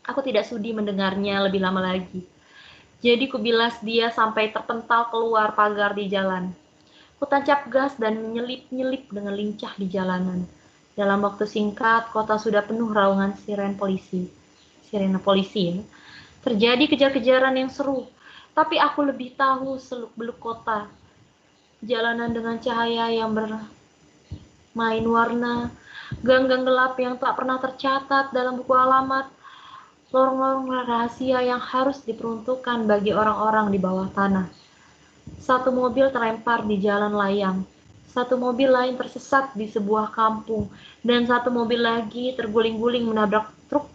[SPEAKER 3] Aku tidak sudi mendengarnya lebih lama lagi. Jadi kubilas dia sampai terpental keluar pagar di jalan. Kutancap gas dan menyelip-nyelip dengan lincah di jalanan. Dalam waktu singkat, kota sudah penuh raungan sirena polisi. Ya. Terjadi kejar-kejaran yang seru, tapi aku lebih tahu seluk-beluk kota. Jalanan dengan cahaya yang bermain warna, gang-gang gelap yang tak pernah tercatat dalam buku alamat, lorong-lorong rahasia yang harus diperuntukkan bagi orang-orang di bawah tanah. Satu mobil terlempar di jalan layang. Satu mobil lain tersesat di sebuah kampung, dan satu mobil lagi terguling-guling menabrak truk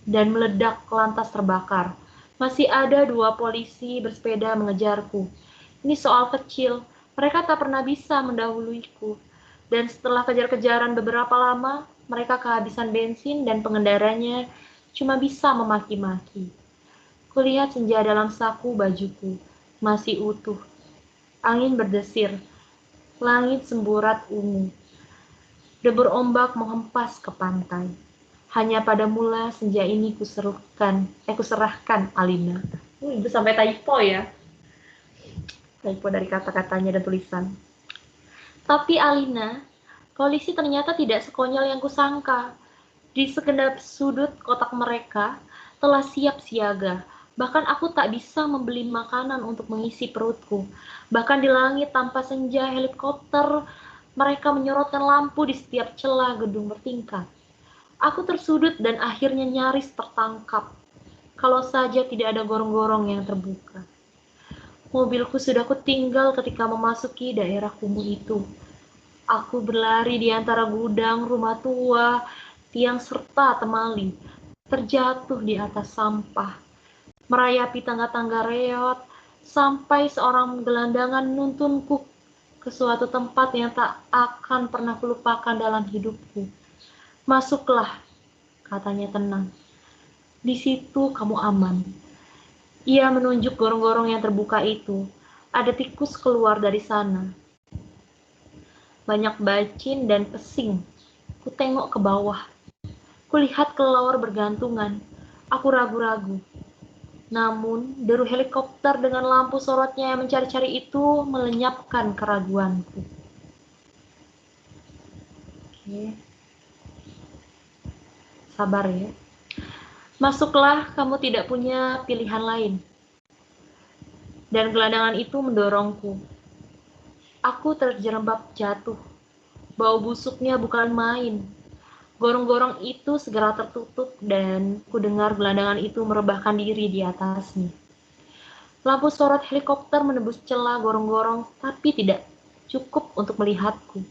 [SPEAKER 3] dan meledak lantas terbakar. Masih ada 2 polisi bersepeda mengejarku. Ini soal kecil, mereka tak pernah bisa mendahuluiku. Dan setelah kejar-kejaran beberapa lama, mereka kehabisan bensin dan pengendaranya cuma bisa memaki-maki. Kulihat senja dalam saku bajuku, masih utuh. Angin berdesir. Langit semburat ungu. Debur ombak menghempas ke pantai. Hanya pada mula senja ini kuserahkan Alina. Ibu sampai typo ya. Typo dari kata-katanya dan tulisan. Tapi Alina, polisi ternyata tidak sekonyol yang kusangka. Di segenap sudut kotak mereka telah siap siaga. Bahkan aku tak bisa membeli makanan untuk mengisi perutku. Bahkan di langit tanpa senja helikopter, mereka menyorotkan lampu di setiap celah gedung bertingkat. Aku tersudut dan akhirnya nyaris tertangkap. Kalau saja tidak ada gorong-gorong yang terbuka. Mobilku sudah kutinggal ketika memasuki daerah kumuh itu. Aku berlari di antara gudang, rumah tua, tiang serta temali, terjatuh di atas sampah, merayapi tangga-tangga reot, sampai seorang gelandangan nuntunku ke suatu tempat yang tak akan pernah kulupakan dalam hidupku. Masuklah, katanya tenang. Di situ kamu aman. Ia menunjuk gorong-gorong yang terbuka itu. Ada tikus keluar dari sana. Banyak bacin dan pesing. Kutengok ke bawah. Kulihat kelelawar bergantungan. Aku ragu-ragu. Namun, deru helikopter dengan lampu sorotnya yang mencari-cari itu melenyapkan keraguanku. Oke. Sabar ya. Masuklah, kamu tidak punya pilihan lain. Dan gelandangan itu mendorongku. Aku terjerembab jatuh. Bau busuknya bukan main. Gorong-gorong itu segera tertutup dan kudengar gelandangan itu merebahkan diri di atasnya. Lampu sorot helikopter menembus celah gorong-gorong, tapi tidak cukup untuk melihatku.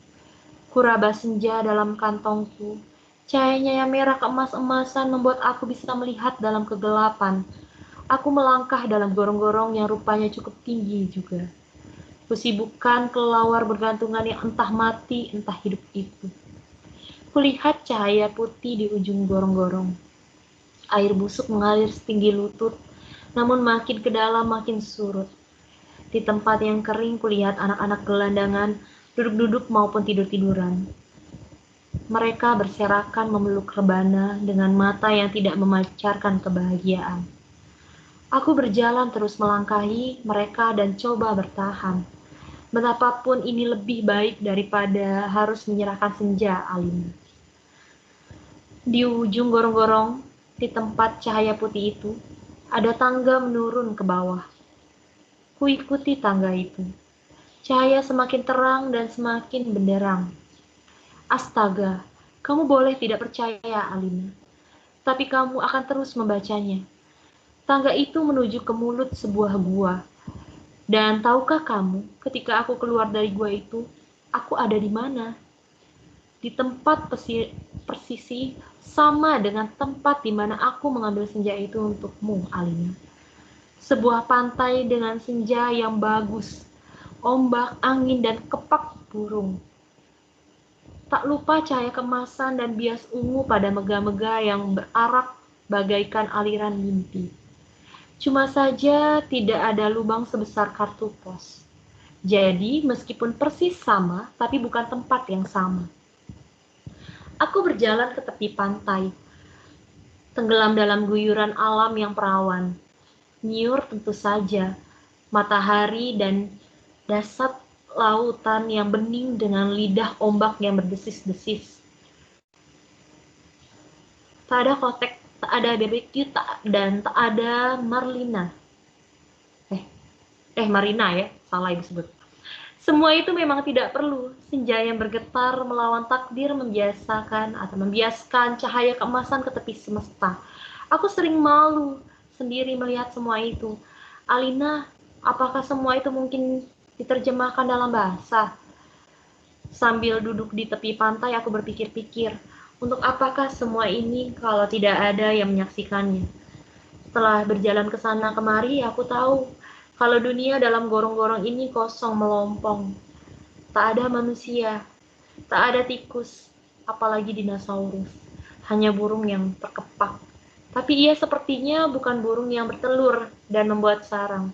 [SPEAKER 3] Kuraba senja dalam kantongku. Cahayanya yang merah keemas-emasan membuat aku bisa melihat dalam kegelapan. Aku melangkah dalam gorong-gorong yang rupanya cukup tinggi juga. Kusibukkan kelelawar bergantungan yang entah mati, entah hidup itu. Kulihat cahaya putih di ujung gorong-gorong. Air busuk mengalir setinggi lutut, namun makin ke dalam makin surut. Di tempat yang kering kulihat anak-anak gelandangan, duduk-duduk maupun tidur-tiduran. Mereka berserakan memeluk rebana dengan mata yang tidak memancarkan kebahagiaan. Aku berjalan terus melangkahi mereka dan coba bertahan. Betapapun ini lebih baik daripada harus menyerahkan senja, Alina. Di ujung gorong-gorong, di tempat cahaya putih itu, ada tangga menurun ke bawah. Kuikuti tangga itu. Cahaya semakin terang dan semakin benderang. Astaga, kamu boleh tidak percaya, Alina. Tapi kamu akan terus membacanya. Tangga itu menuju ke mulut sebuah gua. Dan tahukah kamu, ketika aku keluar dari gua itu, aku ada di mana? Di tempat persisi sama dengan tempat di mana aku mengambil senja itu untukmu, Alina. Sebuah pantai dengan senja yang bagus, ombak, angin, dan kepak burung. Tak lupa cahaya kemasan dan bias ungu pada mega-mega yang berarak bagaikan aliran mimpi. Cuma saja tidak ada lubang sebesar kartu pos. Jadi meskipun persis sama, tapi bukan tempat yang sama. Aku berjalan ke tepi pantai, tenggelam dalam guyuran alam yang perawan. Nyiur tentu saja, matahari dan dasar lautan yang bening dengan lidah ombak yang berdesis-desis. Tak ada kotek, tak ada BBQ, dan tak ada Marlina. Marina ya, salah yang disebut. Semua itu memang tidak perlu. Senja yang bergetar melawan takdir membiaskan cahaya keemasan ke tepi semesta. Aku sering malu sendiri melihat semua itu. Alina, apakah semua itu mungkin diterjemahkan dalam bahasa? Sambil duduk di tepi pantai, aku berpikir-pikir, untuk apakah semua ini kalau tidak ada yang menyaksikannya? Setelah berjalan ke sana kemari, aku tahu kalau dunia dalam gorong-gorong ini kosong melompong. Tak ada manusia, tak ada tikus, apalagi dinosaurus. Hanya burung yang terkepak. Tapi ia sepertinya bukan burung yang bertelur dan membuat sarang.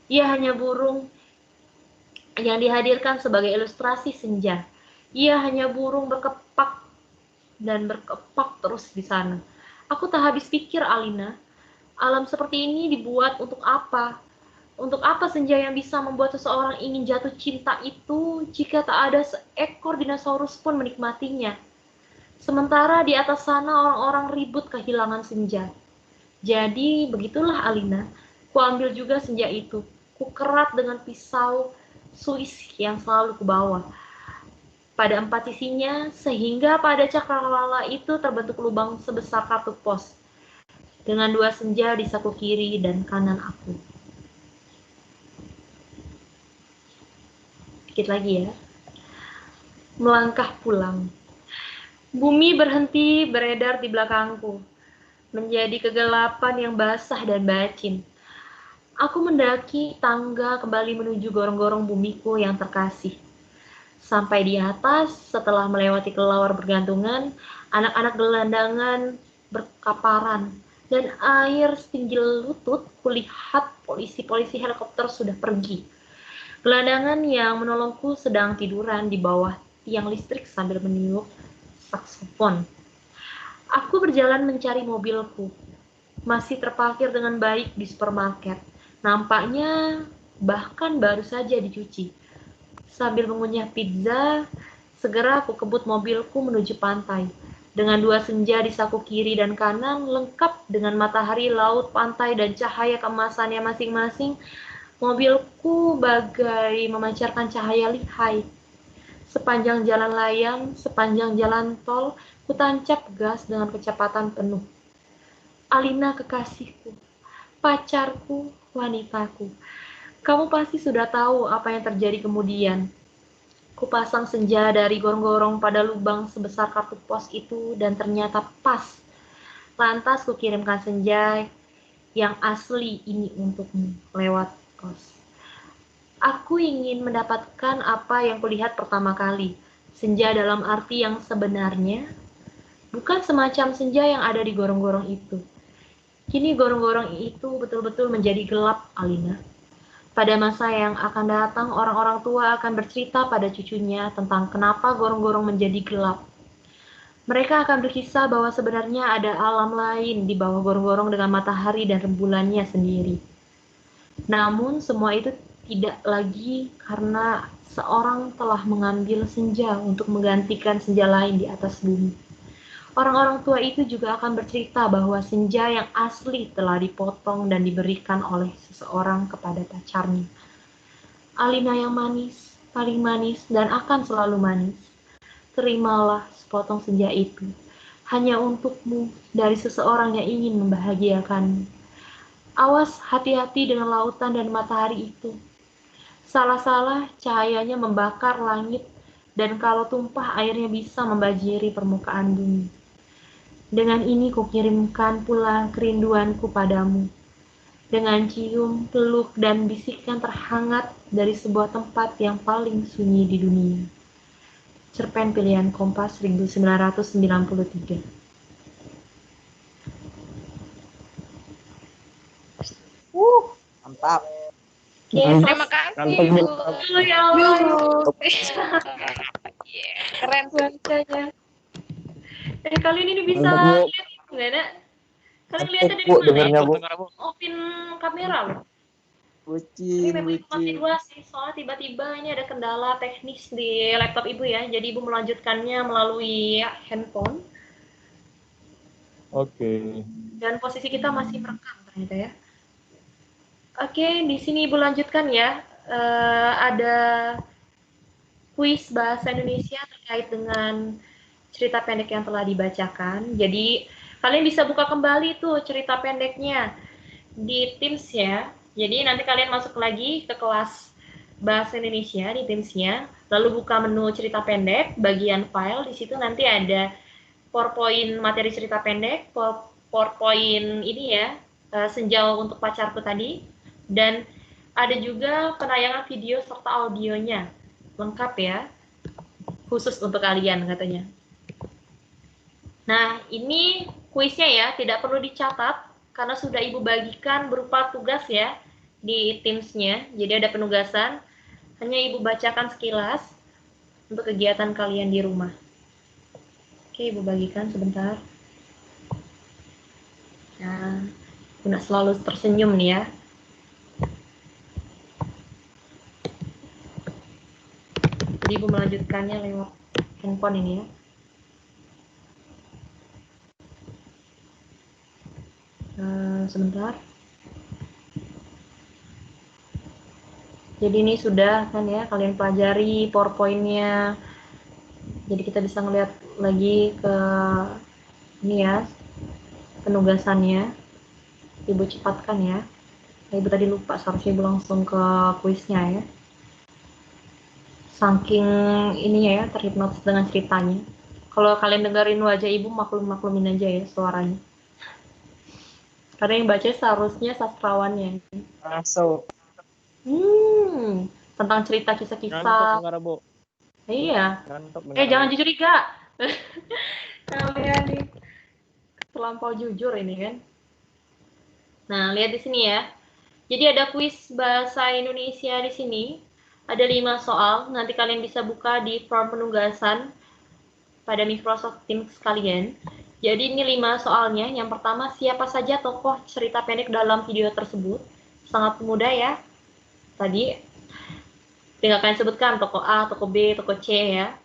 [SPEAKER 3] Ia hanya burung yang dihadirkan sebagai ilustrasi senja. Ia hanya burung berkepak dan berkepak terus di sana. Aku tak habis pikir, Alina. Alam seperti ini dibuat untuk apa? Untuk apa senja yang bisa membuat seseorang ingin jatuh cinta itu jika tak ada seekor dinosaurus pun menikmatinya? Sementara di atas sana orang-orang ribut kehilangan senja. Jadi begitulah, Alina. Kuambil juga senja itu. Kukerat dengan pisau Swiss yang selalu kubawa. Pada 4 sisinya, sehingga pada cakrawala itu terbentuk lubang sebesar kartu pos. Dengan 2 senja di saku kiri dan kanan aku. Sedikit lagi ya. Melangkah pulang. Bumi berhenti beredar di belakangku, menjadi kegelapan yang basah dan bacin. Aku mendaki tangga kembali menuju gorong-gorong bumiku yang terkasih. Sampai di atas, setelah melewati kelelawar bergantungan, anak-anak gelandangan berkaparan, dan air setinggi lutut, kulihat polisi-polisi helikopter sudah pergi. Gelandangan yang menolongku sedang tiduran di bawah tiang listrik sambil meniup saksofon. Aku berjalan mencari mobilku. Masih terparkir dengan baik di supermarket. Nampaknya bahkan baru saja dicuci. Sambil mengunyah pizza, segera aku kebut mobilku menuju pantai. Dengan 2 senja di saku kiri dan kanan, lengkap dengan matahari, laut, pantai, dan cahaya keemasannya masing-masing, mobilku bagai memancarkan cahaya lihai. Sepanjang jalan layang, sepanjang jalan tol, kutancap gas dengan kecepatan penuh. Alina kekasihku, pacarku, wanitaku. Kamu pasti sudah tahu apa yang terjadi kemudian. Kupasang senja dari gorong-gorong pada lubang sebesar kartu pos itu dan ternyata pas. Lantas kukirimkan senja yang asli ini untukmu lewat pos. Aku ingin mendapatkan apa yang kulihat pertama kali. Senja dalam arti yang sebenarnya, bukan semacam senja yang ada di gorong-gorong itu. Kini gorong-gorong itu betul-betul menjadi gelap, Alina. Pada masa yang akan datang, orang-orang tua akan bercerita pada cucunya tentang kenapa gorong-gorong menjadi gelap. Mereka akan berkisah bahwa sebenarnya ada alam lain di bawah gorong-gorong dengan matahari dan rembulannya sendiri. Namun semua itu tidak lagi karena seorang telah mengambil senja untuk menggantikan senja lain di atas bumi. Orang-orang tua itu juga akan bercerita bahwa senja yang asli telah dipotong dan diberikan oleh seseorang kepada pacarnya. Alina yang manis, paling manis, dan akan selalu manis. Terimalah sepotong senja itu, hanya untukmu dari seseorang yang ingin membahagiakanmu. Awas hati-hati dengan lautan dan matahari itu. Salah-salah cahayanya membakar langit, dan kalau tumpah airnya bisa membanjiri permukaan bumi. Dengan ini kukirimkan pula kerinduanku padamu. Dengan cium, peluk, dan bisikan terhangat dari sebuah tempat yang paling sunyi di dunia. Cerpen pilihan Kompas 1993.
[SPEAKER 1] Mantap.
[SPEAKER 4] Terima kasih, Bu.
[SPEAKER 3] Ya Allah.
[SPEAKER 4] Keren
[SPEAKER 3] Bacanya. Kalian ini bisa
[SPEAKER 8] Mantap, Bu.
[SPEAKER 3] lihat gimana? Kalian lihatnya dari
[SPEAKER 8] Bu,
[SPEAKER 3] mana?
[SPEAKER 8] dengarnya, Bu.
[SPEAKER 3] Open kamera loh.
[SPEAKER 1] Bucin,
[SPEAKER 3] Ini memang mati
[SPEAKER 1] bucin.
[SPEAKER 3] 2 sih, soalnya tiba-tiba ini ada kendala teknis di laptop Ibu ya. Jadi Ibu melanjutkannya melalui handphone.
[SPEAKER 8] Oke.
[SPEAKER 3] Dan posisi kita masih merekam ternyata ya. Oke, di sini Ibu lanjutkan ya. Ada kuis bahasa Indonesia terkait dengan cerita pendek yang telah dibacakan. Jadi kalian bisa buka kembali tuh cerita pendeknya di Teams ya. Jadi nanti kalian masuk lagi ke kelas bahasa Indonesia di Teams-nya, lalu buka menu cerita pendek, bagian file, di situ nanti ada PowerPoint materi cerita pendek, PowerPoint ini ya, senja untuk pacarku tadi, dan ada juga penayangan video serta audionya, lengkap ya, khusus untuk kalian katanya. Nah, ini kuisnya ya, tidak perlu dicatat, karena sudah Ibu bagikan berupa tugas ya, di Teams-nya, jadi ada penugasan, hanya Ibu bacakan sekilas, untuk kegiatan kalian di rumah. Oke, Ibu bagikan sebentar. Nah, Bunda selalu tersenyum nih ya. Jadi Ibu melanjutkannya lewat handphone ini ya. Sebentar. Jadi ini sudah kan ya, kalian pelajari PowerPoint-nya. Jadi kita bisa ngeliat lagi ke ini ya, penugasannya. Ibu cepatkan ya. Ibu tadi lupa, seharusnya Ibu langsung ke kuisnya ya. Saking ininya ya, terhipnotis dengan ceritanya. Kalau kalian dengerin wajah ibu, maklum-maklumin aja ya suaranya. Karena yang baca seharusnya sastrawannya.
[SPEAKER 1] Masuk.
[SPEAKER 3] Tentang cerita
[SPEAKER 5] Ngantuk
[SPEAKER 3] kisah-kisah.
[SPEAKER 5] dengar, Bu.
[SPEAKER 3] Iya.
[SPEAKER 5] Ngantuk dengar,
[SPEAKER 3] Jangan
[SPEAKER 5] Bu.
[SPEAKER 3] jujur Ika. Kalian nih terlampau jujur ini kan. Nah, lihat di sini ya. Jadi ada kuis bahasa Indonesia di sini. Ada 5 soal. Nanti kalian bisa buka di form penugasan pada Microsoft Teams kalian. Jadi ini 5 soalnya. Yang pertama, siapa saja tokoh cerita pendek dalam video tersebut? Sangat mudah ya. Tadi tinggal kalian sebutkan tokoh A, tokoh B, tokoh C ya.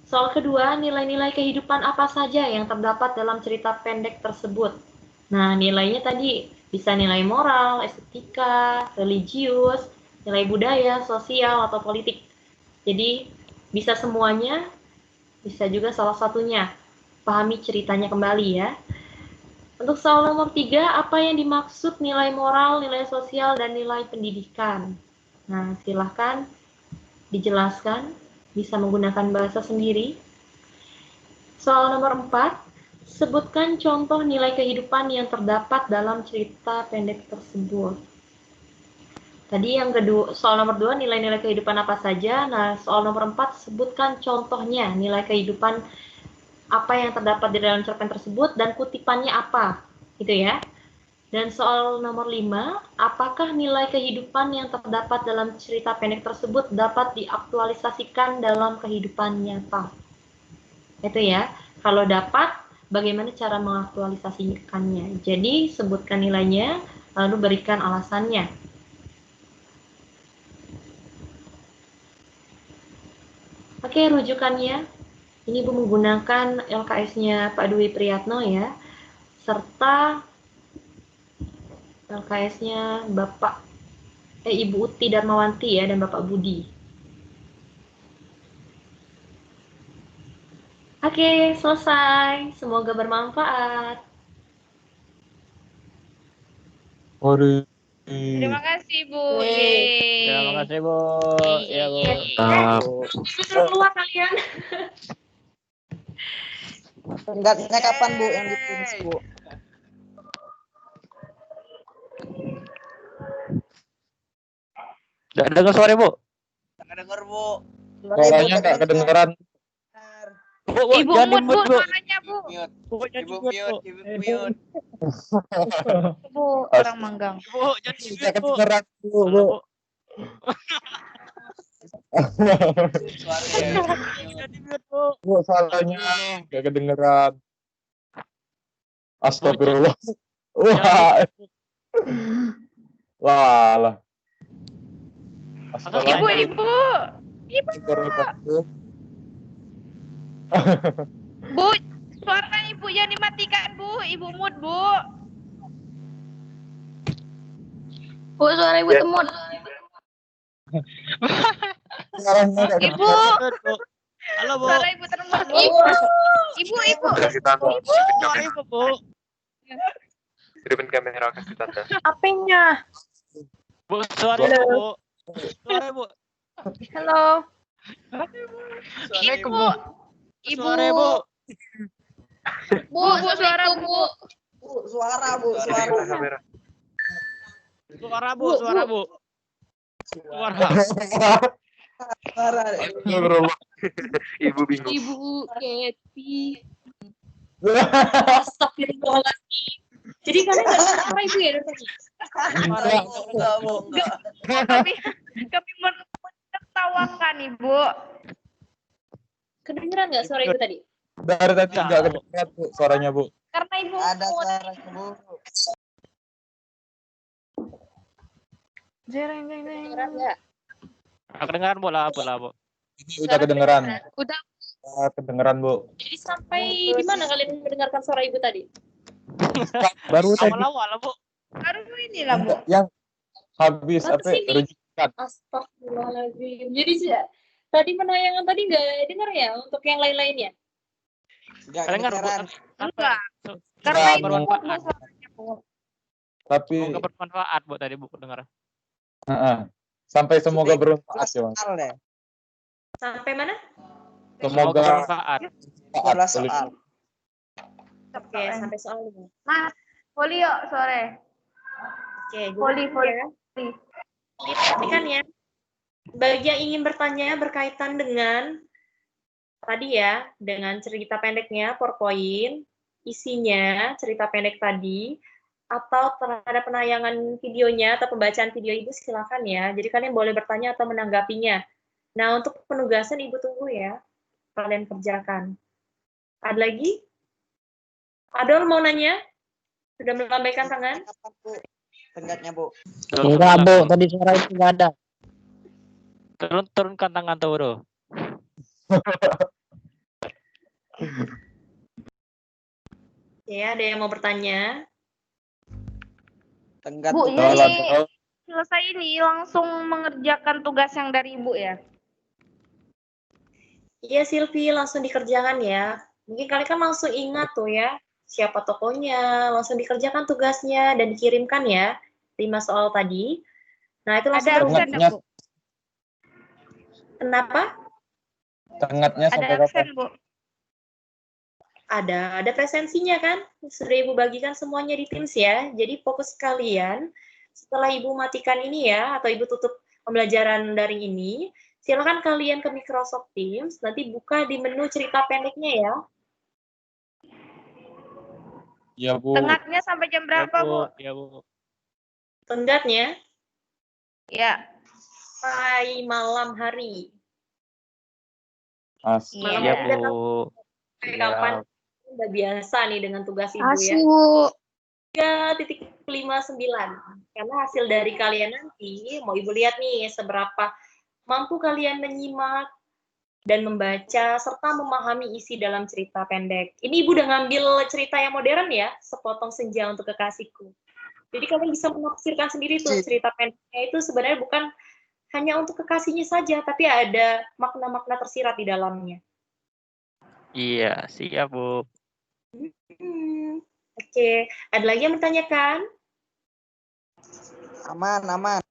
[SPEAKER 3] Soal kedua, nilai-nilai kehidupan apa saja yang terdapat dalam cerita pendek tersebut? Nah, nilainya tadi bisa nilai moral, estetika, religius, nilai budaya, sosial, atau politik. Jadi, bisa semuanya, bisa juga salah satunya. Pahami ceritanya kembali ya. Untuk soal nomor 3, apa yang dimaksud nilai moral, nilai sosial, dan nilai pendidikan? Nah, silahkan dijelaskan, bisa menggunakan bahasa sendiri. Soal nomor 4, sebutkan contoh nilai kehidupan yang terdapat dalam cerita pendek tersebut. Tadi yang kedua, soal nomor 2, nilai-nilai kehidupan apa saja. Nah, soal nomor 4, sebutkan contohnya, nilai kehidupan apa yang terdapat di dalam cerpen tersebut dan kutipannya apa, gitu ya. Dan soal nomor 5, apakah nilai kehidupan yang terdapat dalam cerita pendek tersebut dapat diaktualisasikan dalam kehidupan nyata? Itu ya. Kalau dapat, bagaimana cara mengaktualisasikannya? Jadi, sebutkan nilainya, lalu berikan alasannya. Oke, rujukannya. Ini Bu menggunakan LKS-nya Pak Dwi Priyatno ya, serta LKS-nya Ibu Uti Darmawanti ya, dan Bapak Budi. Oke, selesai. Semoga bermanfaat.
[SPEAKER 4] Terima kasih, Bu.
[SPEAKER 5] Terima kasih, Bu. Ya, Bu.
[SPEAKER 3] Suruh keluar kalian.
[SPEAKER 1] Tenggatnya kapan Bu yang ditulis Bu?
[SPEAKER 5] Nggak dengar suara, Bu.
[SPEAKER 8] Suaranya nggak kedengeran.
[SPEAKER 5] Bu,
[SPEAKER 4] Ibu
[SPEAKER 5] jangan
[SPEAKER 4] mut, Bu,
[SPEAKER 5] di-mute, Bu.
[SPEAKER 4] suaranya, Bu.
[SPEAKER 5] Bu, jangan di-mute, Bu.
[SPEAKER 4] Bu, orang manggang.
[SPEAKER 5] Bu, jangan
[SPEAKER 8] Nggak
[SPEAKER 5] di-mute, Bu.
[SPEAKER 8] kedengeran Bu.
[SPEAKER 5] Halo, Bu.
[SPEAKER 2] Suaranya.
[SPEAKER 5] Jangan di-mute, Bu.
[SPEAKER 8] Bu, suaranya nggak kedengeran. Astagfirullah. Wah, lah.
[SPEAKER 4] Ibu. Bu, suara ibu yang dimatikan, Bu. Ibu mut, Bu.
[SPEAKER 3] Bu, suara ibu temut.
[SPEAKER 8] Suaranya nggak
[SPEAKER 4] Ibu.
[SPEAKER 8] kedengeran.
[SPEAKER 5] Bu. Halo, Bu.
[SPEAKER 4] Suara ibu termut, Bu. Ibu.
[SPEAKER 5] Suara ibu, Bu.
[SPEAKER 7] Kirimkan kamera ke tanda.
[SPEAKER 6] Apanya?
[SPEAKER 5] Bu, suara ibu, Bu. Suara ibu.
[SPEAKER 6] Halo.
[SPEAKER 4] Ibu.
[SPEAKER 5] Suara ibu.
[SPEAKER 4] Bu, suara Bu.
[SPEAKER 1] Bu, suara Bu, suara.
[SPEAKER 7] Kirimkan kamera.
[SPEAKER 5] Suara, Bu. Suara, Bu. Suara.
[SPEAKER 1] Suara.
[SPEAKER 8] Astagfirullah.
[SPEAKER 7] Ibu bingung.
[SPEAKER 4] Ibu Keti.
[SPEAKER 3] Astagfirullahaladzim. Jadi kalian nggak dengar apa ibu ya dari tadi?
[SPEAKER 1] Enggak Bu, enggak.
[SPEAKER 4] Kami menertawakan, Ibu.
[SPEAKER 3] Kedengeran nggak suara ibu tadi?
[SPEAKER 8] Dari tadi nggak kedengeran Bu suaranya Bu.
[SPEAKER 3] Karena ibu
[SPEAKER 1] Ada suaranya Bu.
[SPEAKER 3] kedengeran nggak?
[SPEAKER 5] Kedengaran, Bu, lah, Bu, Bu.
[SPEAKER 8] Ini udah kedengeran.
[SPEAKER 4] Udah.
[SPEAKER 8] Kedengeran Bu.
[SPEAKER 3] Jadi sampai di mana kalian mendengarkan suara ibu tadi?
[SPEAKER 8] Baru tadi
[SPEAKER 5] Awal-awal, Bu.
[SPEAKER 4] Baru inilah, Bu.
[SPEAKER 8] yang habis
[SPEAKER 3] Baru
[SPEAKER 8] apa
[SPEAKER 3] sini.
[SPEAKER 8] rujukan.
[SPEAKER 3] Astagfirullahaladzim. Jadi tadi penayangan tadi nggak dengar ya untuk yang lain-lainnya?
[SPEAKER 1] Enggak
[SPEAKER 5] Kedengar, Bu.
[SPEAKER 1] kedengeran.
[SPEAKER 4] Enggak.
[SPEAKER 5] Su-
[SPEAKER 4] Karena
[SPEAKER 8] Enggak,
[SPEAKER 4] ibu
[SPEAKER 5] bermanfaat.
[SPEAKER 4] mut suaranya, Bu.
[SPEAKER 8] Tapi
[SPEAKER 5] Semoga bermanfaat, Bu, tadi, Bu, kedengaran.
[SPEAKER 8] sampai semoga bermanfaat ya Mas.
[SPEAKER 1] Asal deh.
[SPEAKER 3] Sampai mana?
[SPEAKER 5] Semoga
[SPEAKER 8] Semoga
[SPEAKER 5] bermanfaat.
[SPEAKER 1] Sebelah soal.
[SPEAKER 3] Oke, sampai soal 5.
[SPEAKER 4] Mas, folio sore.
[SPEAKER 3] Oke,
[SPEAKER 4] Voli.
[SPEAKER 3] ya. Perhatikan ya. Bagi yang ingin bertanya berkaitan dengan tadi ya, dengan cerita pendeknya, PowerPoint, isinya, cerita pendek tadi, atau terhadap penayangan videonya atau pembacaan video Ibu silakan ya. Jadi kalian boleh bertanya atau menanggapinya. Nah, untuk penugasan Ibu tunggu ya. Kalian kerjakan. Ada lagi? Adol mau nanya? Sudah melambaikan tangan?
[SPEAKER 1] Kapan, Bu? Tenggatnya, Bu.
[SPEAKER 5] Enggak, Bu.
[SPEAKER 1] Tadi suara itu nggak ada.
[SPEAKER 5] Turunkan tangan tuh, Bro.
[SPEAKER 3] Ya, ada yang mau bertanya?
[SPEAKER 1] Tenggat.
[SPEAKER 4] Bu,
[SPEAKER 1] Bu.
[SPEAKER 4] jadi selesai ini langsung mengerjakan tugas yang dari Ibu ya?
[SPEAKER 3] Iya, Silvi, langsung dikerjakan ya. Mungkin kalian kan langsung ingat tuh ya, siapa tokonya, langsung dikerjakan tugasnya dan dikirimkan ya, 5 soal tadi. Nah, itu langsung
[SPEAKER 4] Ada absen
[SPEAKER 8] Tenggatnya,
[SPEAKER 4] Bu?
[SPEAKER 3] Kenapa?
[SPEAKER 8] tenggatnya
[SPEAKER 4] Ada
[SPEAKER 8] sampai
[SPEAKER 4] absen
[SPEAKER 8] kapan?
[SPEAKER 4] Bu?
[SPEAKER 3] Ada presensinya kan? Sudah Ibu bagikan semuanya di Teams ya. Jadi fokus kalian, setelah Ibu matikan ini ya, atau Ibu tutup pembelajaran daring ini, silakan kalian ke Microsoft Teams, nanti buka di menu cerita pendeknya ya.
[SPEAKER 8] Iya, Bu.
[SPEAKER 4] Tengahnya sampai jam berapa Bu?
[SPEAKER 5] Ya, Bu.
[SPEAKER 3] Tenggatnya
[SPEAKER 4] Ya.
[SPEAKER 3] sampai malam hari.
[SPEAKER 8] Asli.
[SPEAKER 3] Malam
[SPEAKER 5] Iya,
[SPEAKER 3] hari udah tahu
[SPEAKER 5] Bu.
[SPEAKER 3] sampai kapan. Udah biasa nih dengan tugas Ibu ya.
[SPEAKER 6] Asli, Bu.
[SPEAKER 3] 3.59. Karena hasil dari kalian nanti, mau Ibu lihat nih seberapa mampu kalian menyimak dan membaca serta memahami isi dalam cerita pendek. Ini Ibu udah ngambil cerita yang modern ya, Sepotong Senja Untuk Kekasihku. Jadi kalian bisa menafsirkan sendiri tuh cerita pendeknya itu sebenarnya bukan hanya untuk kekasihnya saja, tapi ada makna-makna tersirat di dalamnya.
[SPEAKER 5] Iya, siap, Bu.
[SPEAKER 3] Oke, ada lagi yang bertanyakan?
[SPEAKER 1] Aman, aman.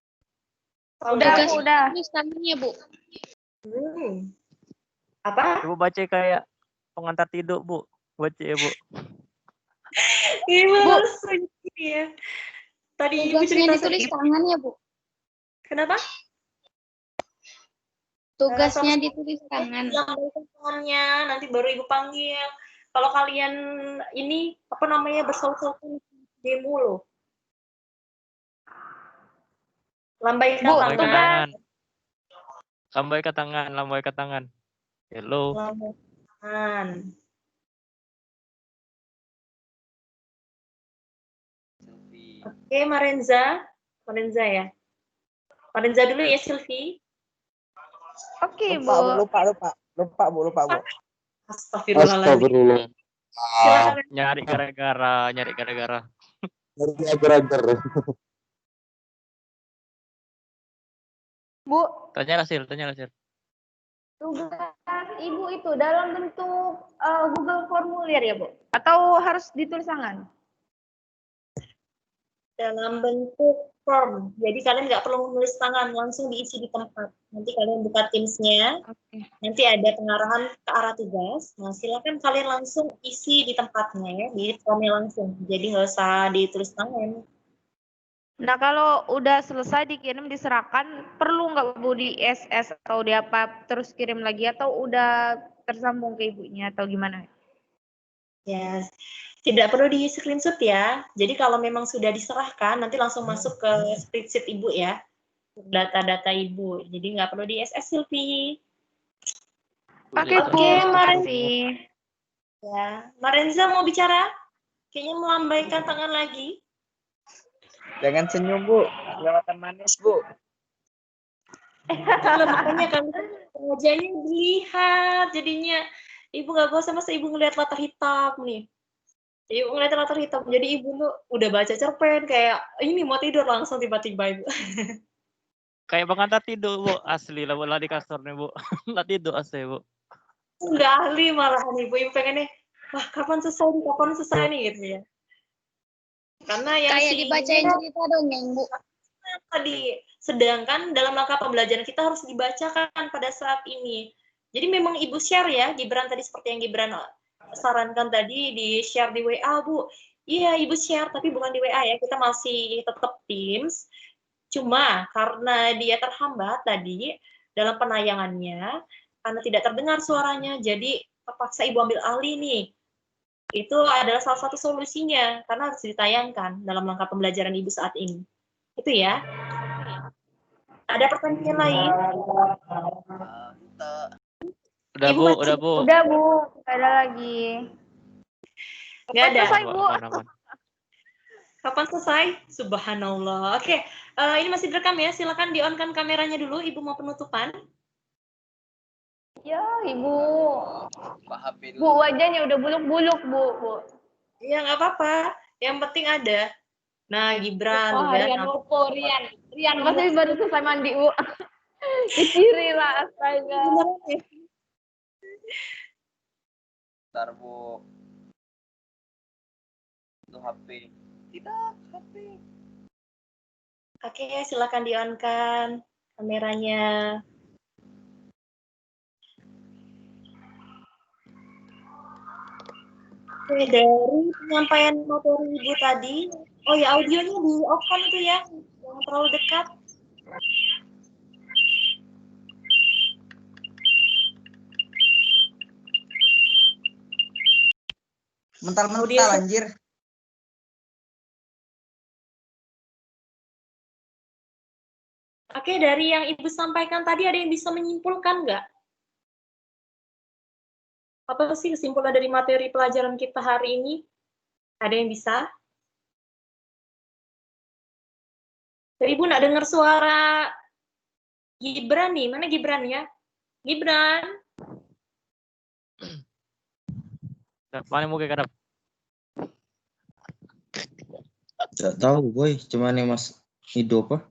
[SPEAKER 4] Udah Bu, udah.
[SPEAKER 6] Ini standarnya, Bu.
[SPEAKER 3] Apa?
[SPEAKER 5] Ibu baca kayak pengantar tidur, Bu. Baca ya, Bu.
[SPEAKER 3] Gimana ya? Tadi Ibu
[SPEAKER 6] Tugasnya
[SPEAKER 3] cerita
[SPEAKER 6] ditulis
[SPEAKER 3] sedikit.
[SPEAKER 6] tangan ya, Bu.
[SPEAKER 3] Kenapa?
[SPEAKER 6] Tugasnya ditulis tangan.
[SPEAKER 3] Lambaikan tangannya, nanti baru Ibu panggil. Kalau kalian ini apa namanya bersaut-sautan demo loh. Lambaikan
[SPEAKER 4] Bu,
[SPEAKER 3] tangan.
[SPEAKER 5] Tangan. Lambaikan tangan, lambaikan tangan. Hello.
[SPEAKER 3] Lambaikan tangan. Oke, Marenza. Marenza ya. Marenza dulu ya, Silvi.
[SPEAKER 4] Oke Bu.
[SPEAKER 1] Lupa, Bu.
[SPEAKER 3] Astagfirullahaladzim.
[SPEAKER 8] Astagfirullah.
[SPEAKER 3] Silakan.
[SPEAKER 5] Nyari gara-gara.
[SPEAKER 8] Gara-gara.
[SPEAKER 4] Bu,
[SPEAKER 5] Tanya Sil.
[SPEAKER 4] tugas Ibu itu dalam bentuk Google Formulir ya Bu? Atau harus ditulis tangan?
[SPEAKER 3] Dalam bentuk form. Jadi kalian nggak perlu menulis tangan, langsung diisi di tempat. Nanti kalian buka Teams-nya, nanti ada pengarahan ke arah tugas. Nah, silakan kalian langsung isi di tempatnya ya, di formnya langsung. Jadi nggak usah ditulis tangan.
[SPEAKER 4] Nah, kalau udah selesai dikirim, diserahkan, perlu nggak Bu di SS atau di apa, terus kirim lagi, atau udah tersambung ke Ibunya, atau gimana?
[SPEAKER 3] Ya, tidak perlu di screenshot ya. Jadi kalau memang sudah diserahkan, nanti langsung masuk ke spreadsheet Ibu ya. Data-data Ibu. Jadi nggak perlu di SS, Silvi.
[SPEAKER 4] Oke, Bu.
[SPEAKER 3] Makasih. Ya, Marenza mau bicara? Kayaknya melambaikan tangan lagi.
[SPEAKER 1] Jangan senyum, Bu. Kelewatan manis, Bu.
[SPEAKER 3] Makanya kan wajahnya dilihat. Jadinya Ibu nggak bosan masa Ibu ngeliat latar hitam nih. Ibu ngeliat latar hitam. Jadi Ibu tuh udah baca cerpen kayak ini mau tidur langsung tiba-tiba Ibu.
[SPEAKER 5] Kayak pengantar tidur, Bu. Asli lah, Bu. Lah di kasur nih, Bu. Lah tidur asli, Bu.
[SPEAKER 3] Nggak ahli malahan Ibu pengennya, wah kapan selesai nih gitu ya. Karena yang
[SPEAKER 6] Kayak dibacain cerita dongeng, Bu.
[SPEAKER 3] tadi Sedangkan dalam langkah pembelajaran kita harus dibacakan pada saat ini. Jadi memang Ibu share ya, Gibran tadi seperti yang Gibran sarankan tadi, di share di WA, Bu. Iya, Ibu share, tapi bukan di WA ya, kita masih tetap Teams. Cuma karena dia terhambat tadi dalam penayangannya, karena tidak terdengar suaranya, jadi terpaksa Ibu ambil alih nih. Itu adalah salah satu solusinya, karena harus ditayangkan dalam langkah pembelajaran Ibu saat ini. Itu ya. Ada pertanyaan lain?
[SPEAKER 5] Udah
[SPEAKER 3] Ibu
[SPEAKER 5] Bu,
[SPEAKER 3] masih-
[SPEAKER 5] udah Bu.
[SPEAKER 4] Udah Bu, nggak ada lagi.
[SPEAKER 3] Nggak ada.
[SPEAKER 4] Selesai Bu.
[SPEAKER 5] Aman.
[SPEAKER 3] Kapan selesai? Subhanallah. Oke, ini masih direkam ya. Silakan di-on-kan kameranya dulu. Ibu mau penutupan.
[SPEAKER 4] Ya Ibu. Bu wajahnya udah buluk-buluk Bu.
[SPEAKER 3] Ya nggak apa-apa. Yang penting ada. Nah, Gibran.
[SPEAKER 4] Oh,
[SPEAKER 3] udah.
[SPEAKER 4] Rian Opo, Rian pasti baru selesai mandi Bu. Kiri lah astaga.
[SPEAKER 2] Bentar, Bu. Itu HP. Tidak, HP.
[SPEAKER 3] Oke, silakan di-on-kan kameranya. Oke, dari penyampaian materi Ibu tadi, oh ya audionya di-off-kan itu ya, jangan terlalu dekat.
[SPEAKER 1] Mental-mental anjir.
[SPEAKER 3] Oke, dari yang Ibu sampaikan tadi ada yang bisa menyimpulkan nggak? Apa sih kesimpulan dari materi pelajaran kita hari ini? Ada yang bisa? Dari Ibu nggak dengar suara Gibran nih. Mana Gibran ya? Gibran.
[SPEAKER 5] Mana mungkin kadang
[SPEAKER 2] Gak tahu, boy. Cuman yang Mas hidup apa?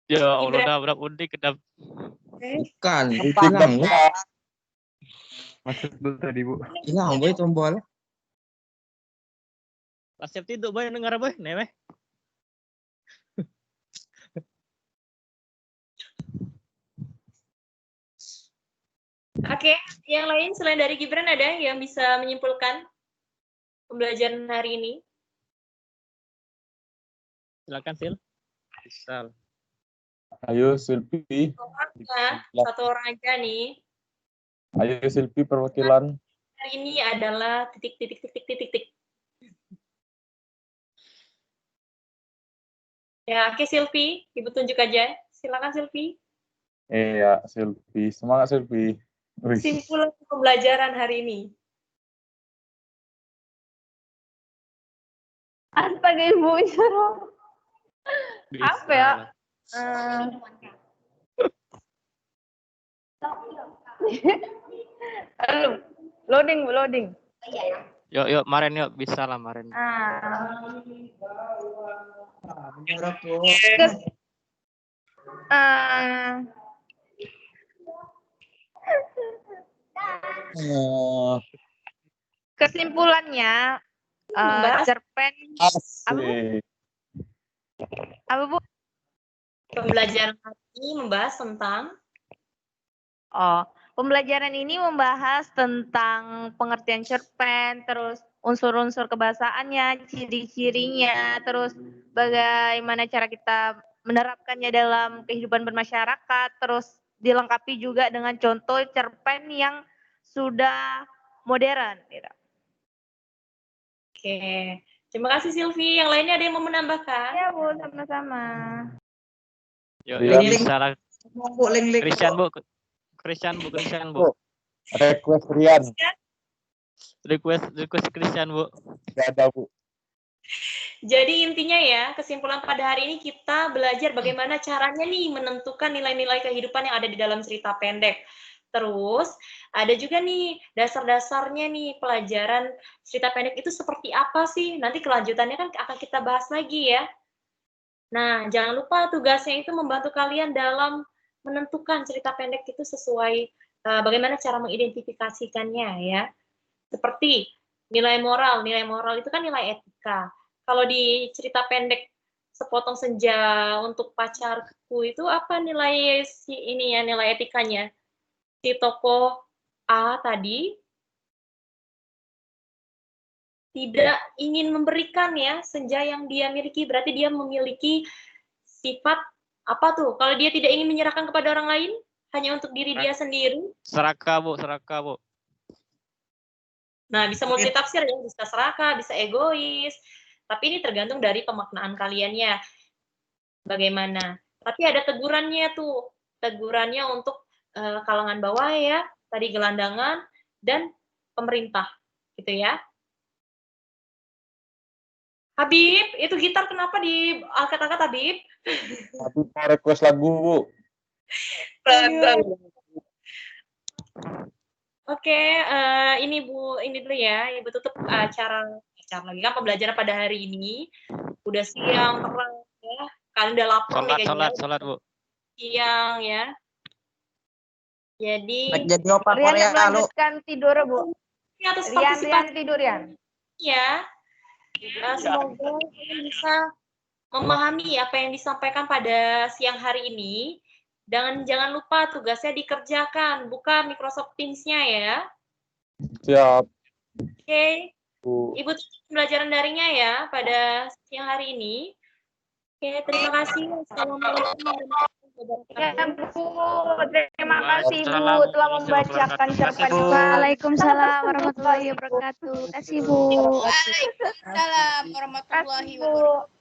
[SPEAKER 5] ya Allah udah undi kedap.
[SPEAKER 2] Bukan, hilang, Bu.
[SPEAKER 8] Masuk dulu tadi, Bu.
[SPEAKER 2] Hilang, boy, tombol.
[SPEAKER 5] Pas siap tidur boy dengar boy, neme.
[SPEAKER 3] Oke, yang lain selain dari Gibran ada yang bisa menyimpulkan pembelajaran hari ini?
[SPEAKER 5] Silakan Sil. Bisa.
[SPEAKER 8] Ayo Silpi.
[SPEAKER 3] Nah, satu orang aja nih.
[SPEAKER 8] Ayo Silpi perwakilan.
[SPEAKER 3] Hari ini adalah titik. Ya, oke Silvi, Ibu tunjuk aja. Silakan Silvi.
[SPEAKER 8] Iya, Silpi. Semangat Silpi. Wih.
[SPEAKER 3] Kesimpulan pembelajaran hari ini.
[SPEAKER 4] Astaga Ibu Isra.
[SPEAKER 5] Bisa.
[SPEAKER 4] Apa ya? Halo. Loading Bu, loading.
[SPEAKER 5] Yuk, maren yuk, bisa lah maren.
[SPEAKER 4] Kesimpulannya cerpen
[SPEAKER 8] Asik.
[SPEAKER 4] apa Bu?
[SPEAKER 3] Pembelajaran hari ini membahas tentang
[SPEAKER 4] Pembelajaran ini membahas tentang pengertian cerpen, terus unsur-unsur kebahasaannya, ciri-cirinya, terus bagaimana cara kita menerapkannya dalam kehidupan bermasyarakat, terus dilengkapi juga dengan contoh cerpen yang sudah modern. Gitu.
[SPEAKER 3] Oke. Terima kasih Silvi. Yang lainnya ada yang mau menambahkan?
[SPEAKER 4] Ya Bu, sama-sama.
[SPEAKER 5] Yuk,
[SPEAKER 8] Rian.
[SPEAKER 5] bisa lah.
[SPEAKER 1] Bu, link.
[SPEAKER 5] Christian Bu.
[SPEAKER 8] Request Rian.
[SPEAKER 5] Request Christian Bu.
[SPEAKER 8] Gak ada, Bu.
[SPEAKER 3] Jadi intinya ya, kesimpulan pada hari ini kita belajar bagaimana caranya nih menentukan nilai-nilai kehidupan yang ada di dalam cerita pendek. Terus ada juga nih dasar-dasarnya nih pelajaran cerita pendek itu seperti apa sih? Nanti kelanjutannya kan akan kita bahas lagi ya. Nah, jangan lupa tugasnya itu membantu kalian dalam menentukan cerita pendek itu sesuai bagaimana cara mengidentifikasikannya ya. Seperti nilai moral itu kan nilai etika. Kalau di cerita pendek sepotong senja untuk pacarku itu apa nilai nilai etikanya? Si tokoh A tadi tidak ingin memberikan ya senja yang dia miliki, berarti dia memiliki sifat apa tuh? Kalau dia tidak ingin menyerahkan kepada orang lain, hanya untuk diri dia sendiri.
[SPEAKER 5] Serakah, Bu, serakah, Bu.
[SPEAKER 3] Nah, bisa multitafsir ya, bisa serakah, bisa egois. Tapi ini tergantung dari pemaknaan kaliannya. Bagaimana? Tapi ada tegurannya tuh. Tegurannya untuk kalangan bawah ya, tadi gelandangan dan pemerintah, gitu ya. Habib, itu gitar kenapa diangkat-angkat, Habib?
[SPEAKER 8] Tapi mau request lagu, Bu.
[SPEAKER 3] Oke, ini Bu, ini dulu ya, Ibu tutup acara lagi kan pembelajaran pada hari ini. Udah siang, terang ya. Kalian udah lapar nih kayaknya.
[SPEAKER 5] Sholat, Bu.
[SPEAKER 3] Siang ya. Jadi
[SPEAKER 1] Jadi opa
[SPEAKER 4] Rian
[SPEAKER 1] Korea lu.
[SPEAKER 4] melanjutkan tidur, Bu.
[SPEAKER 3] ini atas
[SPEAKER 4] Rian
[SPEAKER 3] partisipasi
[SPEAKER 4] tidur, Rian.
[SPEAKER 3] ya. Semoga kalian bisa memahami apa yang disampaikan pada siang hari ini. Dan jangan lupa tugasnya dikerjakan, buka Microsoft Teams-nya ya.
[SPEAKER 8] Siap.
[SPEAKER 3] Oke.
[SPEAKER 8] Bu.
[SPEAKER 3] Ibu tutup pembelajaran daringnya ya pada siang hari ini. Oke, terima kasih. Assalamualaikum warahmatullahi
[SPEAKER 4] Ya,
[SPEAKER 3] wabarakatuh.
[SPEAKER 4] Bu. Terima kasih, Bu,
[SPEAKER 5] Waalaikumsalam
[SPEAKER 4] telah membacakan cerpen.
[SPEAKER 6] Waalaikumsalam warahmatullahi wabarakatuh. Terima kasih, Bu.
[SPEAKER 9] Waalaikumsalam warahmatullahi
[SPEAKER 4] Bu.
[SPEAKER 9] wabarakatuh.